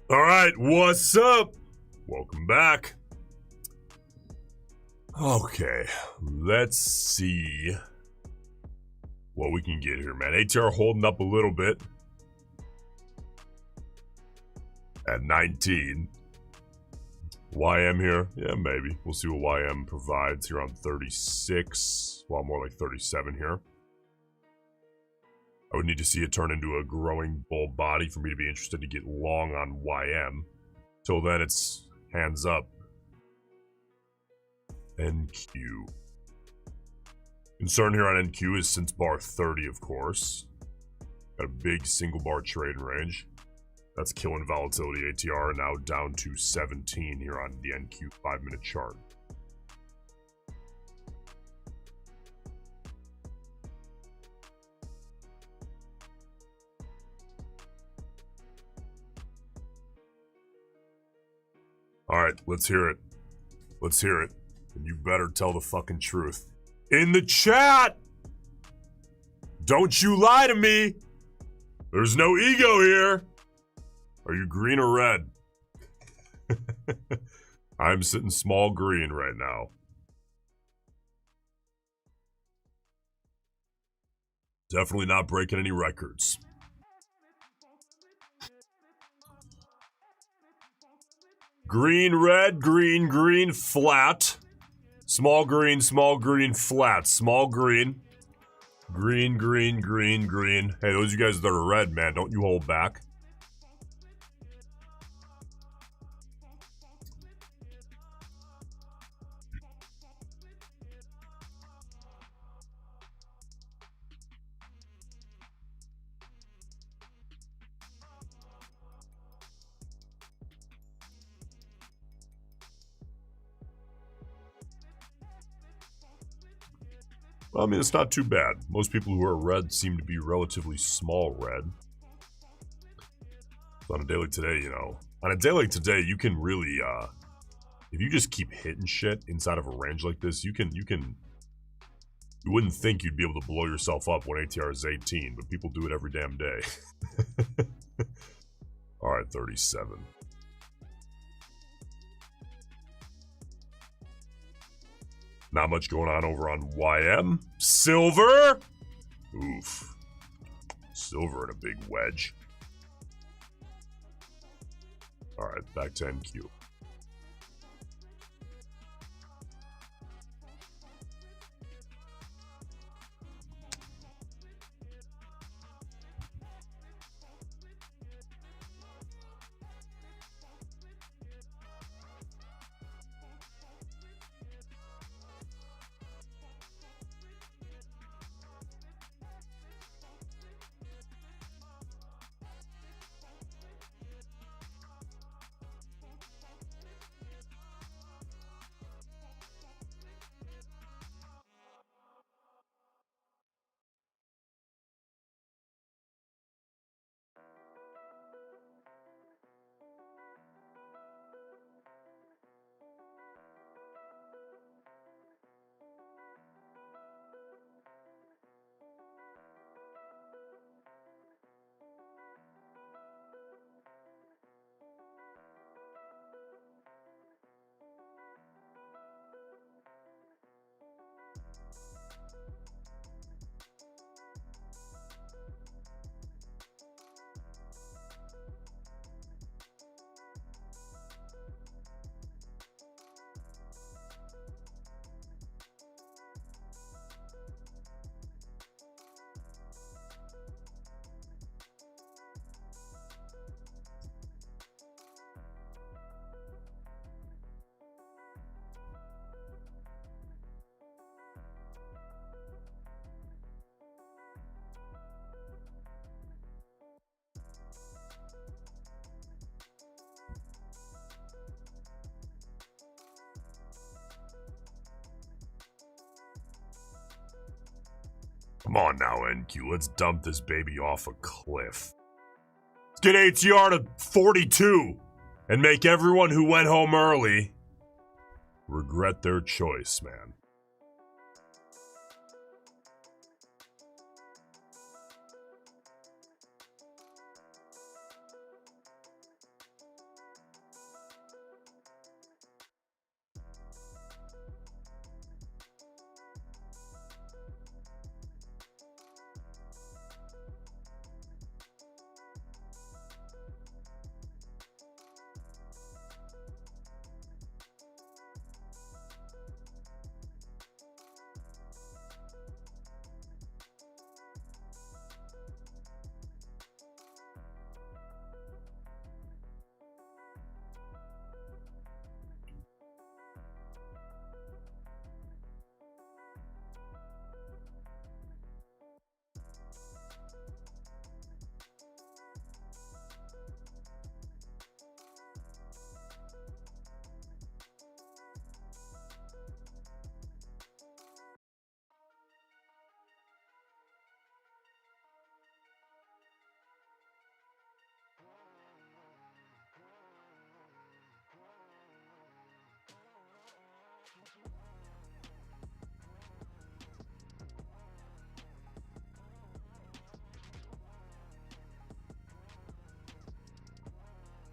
All right, what's up? Welcome back. Okay, let's see what we can get here, man. ATR holding up a little bit at 19. YM here, yeah, maybe. We'll see what YM provides here on 36. Well, more like 37 here. I would need to see it turn into a growing bull body for me to be interested to get long on YM. Till then, it's hands up. NQ. Concern here on NQ is since bar 30, of course. Got a big single bar trading range. That's killing volatility. ATR now down to 17 here on the NQ 5-minute chart. All right, let's hear it. Let's hear it. And you better tell the fucking truth. In the chat! Don't you lie to me! There's no ego here! Are you green or red? I'm sitting small green right now. Definitely not breaking any records. Green, red, green, green, flat. Small green, flat. Small green. Green, green, green, green. Hey, those of you guys that are red, man, don't you hold back. Well, I mean, it's not too bad. Most people who are red seem to be relatively small red. So on a day like today, you know, on a day like today, you can really, if you just keep hitting shit inside of a range like this, you wouldn't think you'd be able to blow yourself up when ATR is 18, but people do it every damn day. All right, 37. Not much going on over on YM. Silver! Oof. Silver in a big wedge. Alright, back to NQ. Come on now, NQ. Let's dump this baby off a cliff. Let's get ATR to 42 and make everyone who went home early regret their choice, man.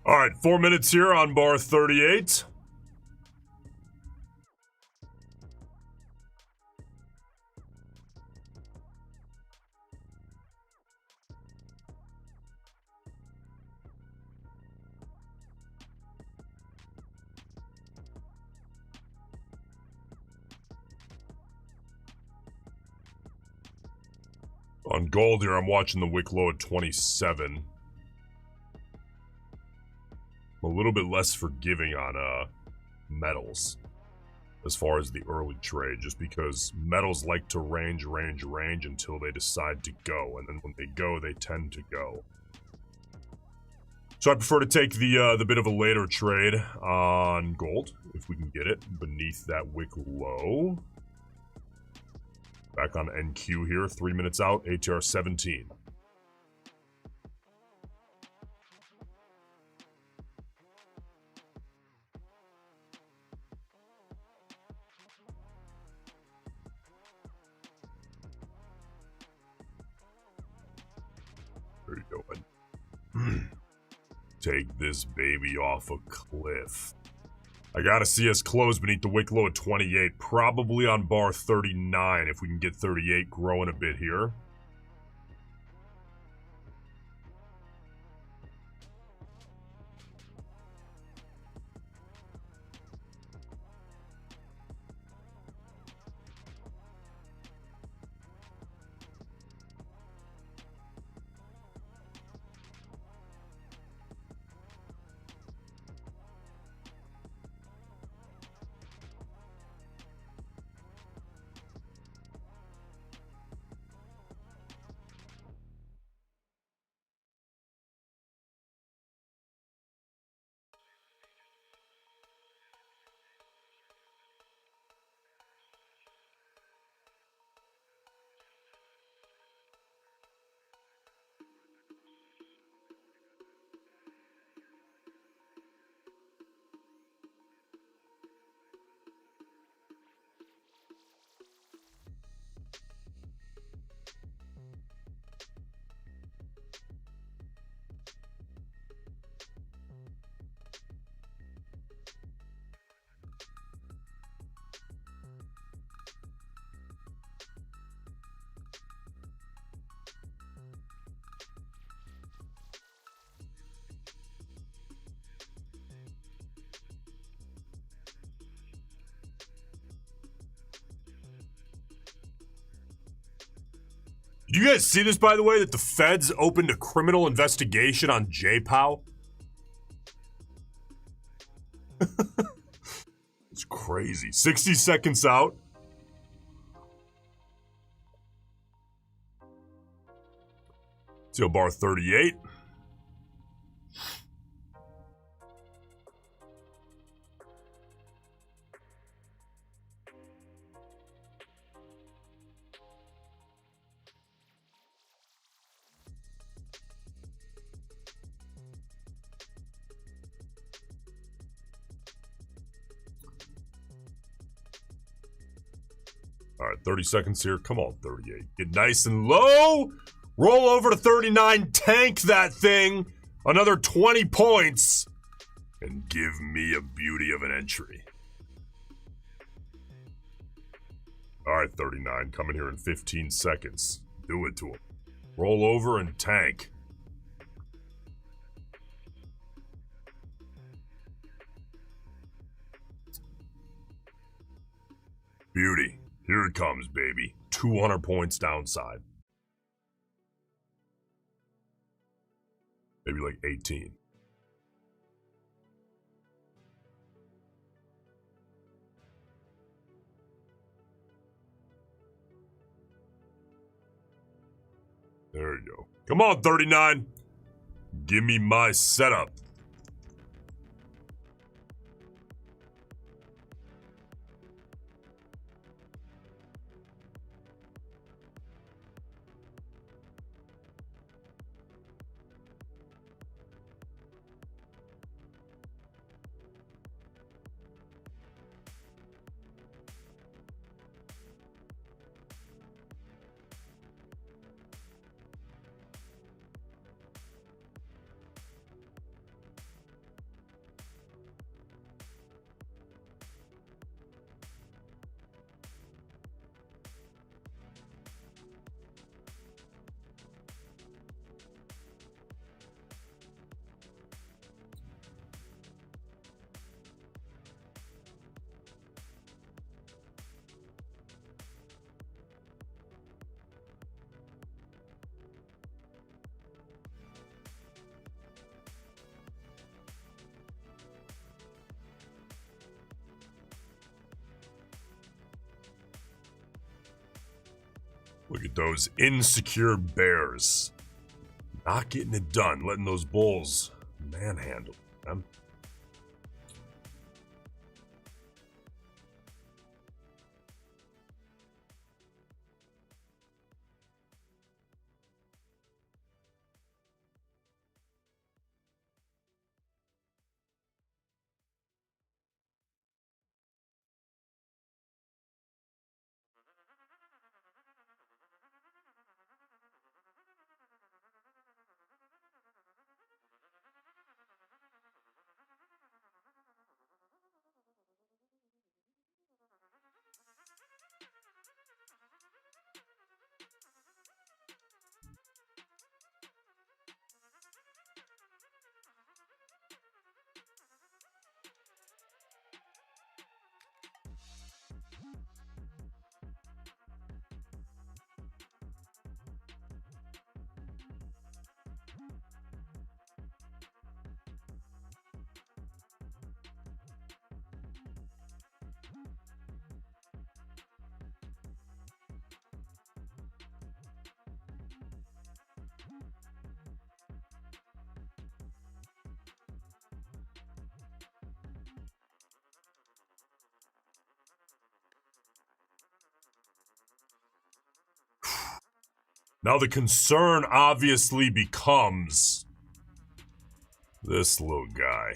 All right, 4 minutes here on bar 38. On gold here, I'm watching the wick low at 27. I'm a little bit less forgiving on metals as far as the early trade, just because metals like to range until they decide to go, and then when they go, they tend to go. So I prefer to take the bit of a later trade on gold, if we can get it beneath that wick low. Back on NQ here, 3 minutes out, ATR 17. There you go, bud. Take this baby off a cliff. I gotta see us close beneath the wick low at 28, probably on bar 39 if we can get 38 growing a bit here. Did you guys see this, by the way, that the feds opened a criminal investigation on J-Pow? It's crazy. 60 seconds out. Steel bar 38. All right, 30 seconds here. Come on, 38. Get nice and low. Roll over to 39. Tank that thing. Another 20 points. And give me a beauty of an entry. All right, 39. Coming here in 15 seconds. Do it to him. Roll over and tank. Beauty. Here it comes, baby. 200 points downside. Maybe like 18. There you go. Come on, 39. Give me my setup. Look at those insecure bears. Not getting it done, letting those bulls manhandle them. Now the concern obviously becomes this little guy.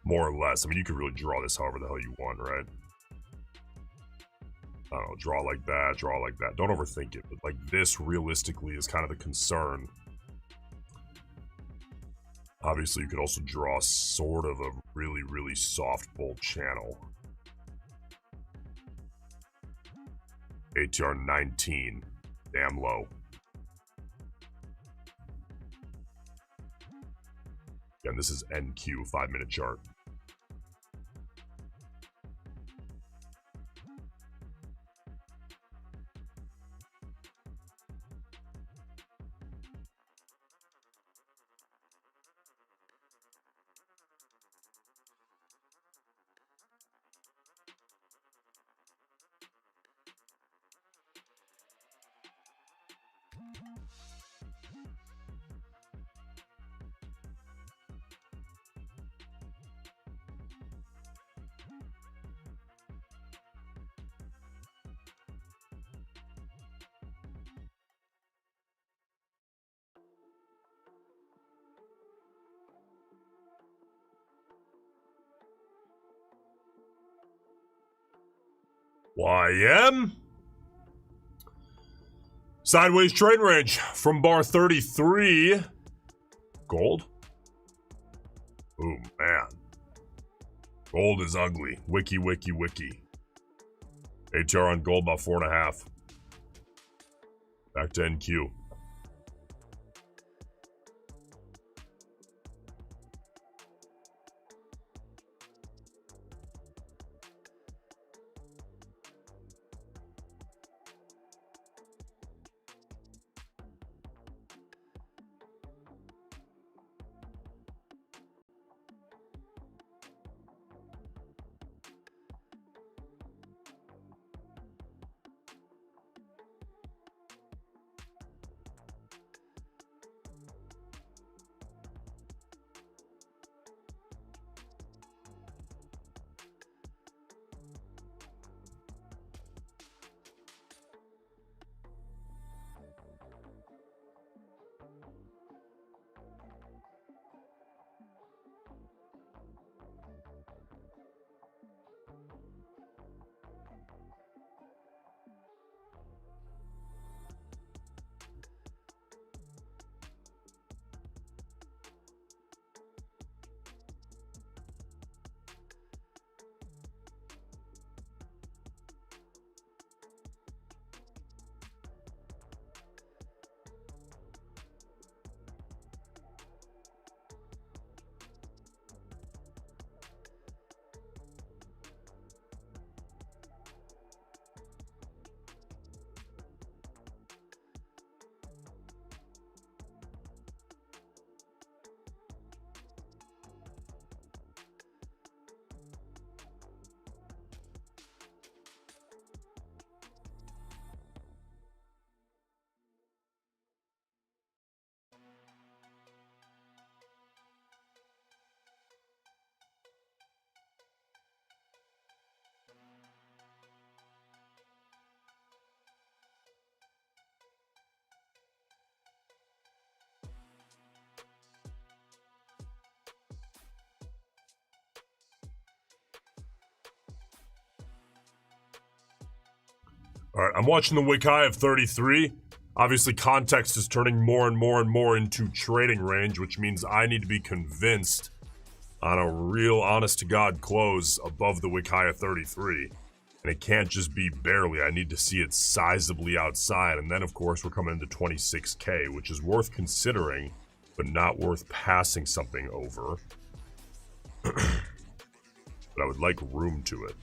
More or less. I mean, you could really draw this however the hell you want, right? I don't know, draw like that, draw like that. Don't overthink it, but like this realistically is kind of the concern. Obviously, you could also draw sort of a really, really soft bull channel. ATR 19. Damn low. Again, this is NQ 5-minute chart. YM. Sideways trade range from bar 33. Gold? Oh, man. Gold is ugly. Wiki. ATR on gold about 4.5. Back to NQ. All right, I'm watching the wick high of 33. Obviously, context is turning more and more into trading range, which means I need to be convinced on a real honest-to-God close above the wick high of 33. And it can't just be barely. I need to see it sizably outside. And then, of course, we're coming into 26K, which is worth considering, but not worth passing something over. But I would like room to it.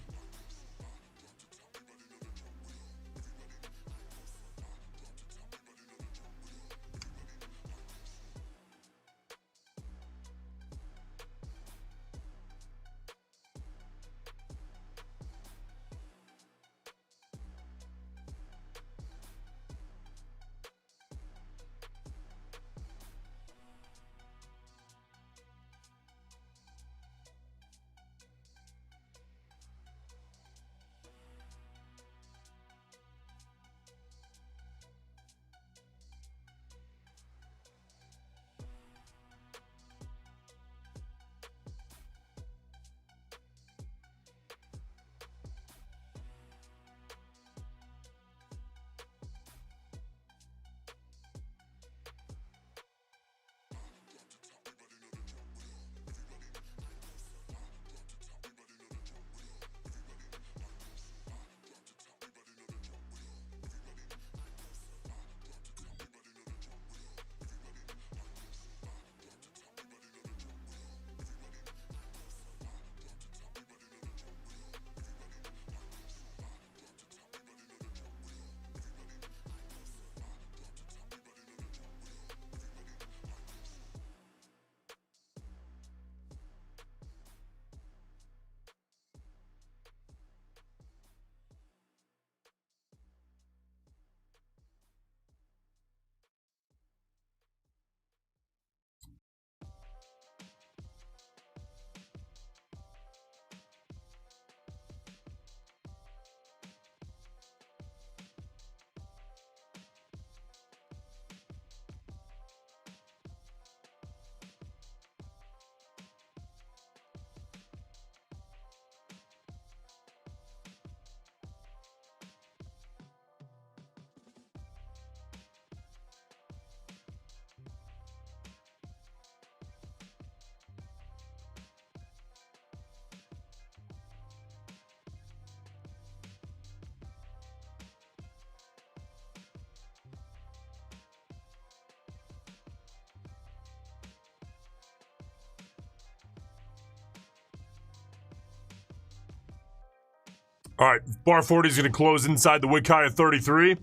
All right, bar 40 is going to close inside the wick high at 33.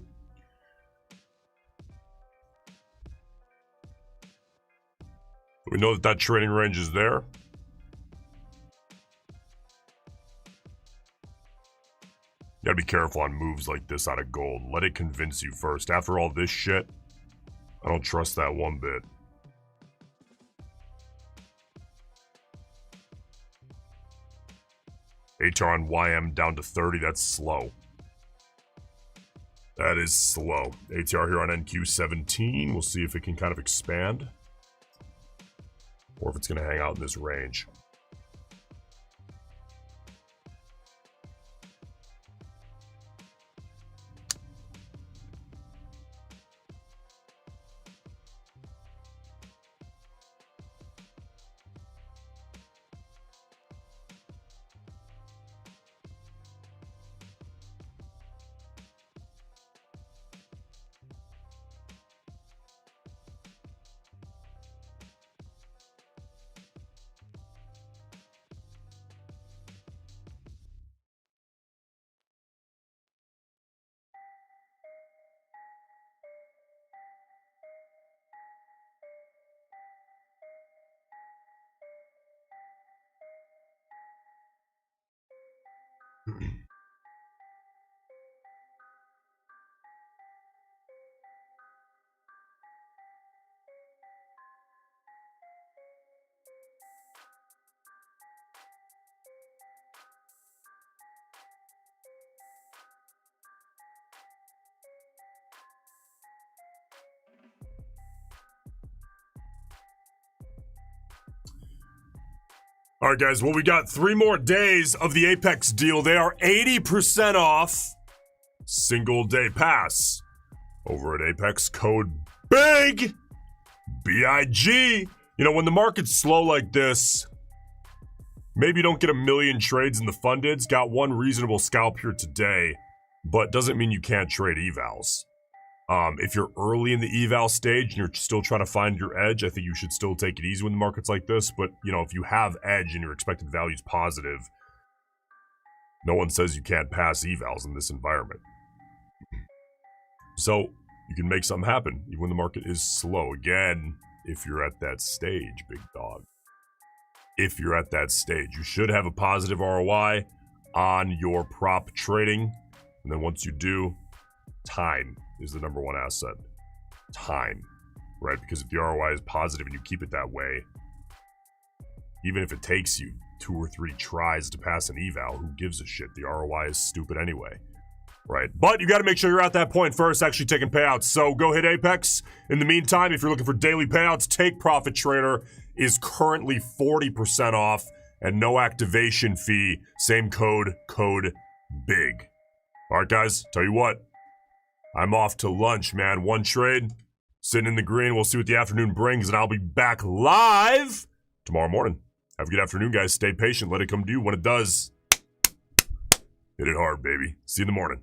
We know that trading range is there. You gotta be careful on moves like this out of gold. Let it convince you first. After all this shit, I don't trust that one bit. ATR on YM down to 30, that's slow. That is slow. ATR here on NQ17, we'll see if it can kind of expand. Or if it's gonna hang out in this range. All right, guys. Well, we got 3 more days of the Apex deal. They are 80% off. Single day pass. Over at Apex, code BIG. B-I-G. You know, when the market's slow like this, maybe you don't get a million trades in the fundeds. Got one reasonable scalp here today, but doesn't mean you can't trade evals. If you're early in the eval stage and you're still trying to find your edge, I think you should still take it easy when the market's like this. But, you know, if you have edge and your expected value is positive, no one says you can't pass evals in this environment. So you can make something happen even when the market is slow. Again, if you're at that stage, big dog. If you're at that stage, you should have a positive ROI on your prop trading. And then once you do, time is the number one asset. Time, right? Because if the ROI is positive and you keep it that way, even if it takes you 2 or 3 tries to pass an eval, who gives a shit? The ROI is stupid anyway, right? But you got to make sure you're at that point first, actually taking payouts. So go hit Apex. In the meantime, if you're looking for daily payouts, Take Profit Trader is currently 40% off and no activation fee. Same code, code BIG. All right, guys, tell you what. I'm off to lunch, man. One trade, sitting in the green. We'll see what the afternoon brings, and I'll be back live tomorrow morning. Have a good afternoon, guys. Stay patient. Let it come to you. When it does, hit it hard, baby. See you in the morning.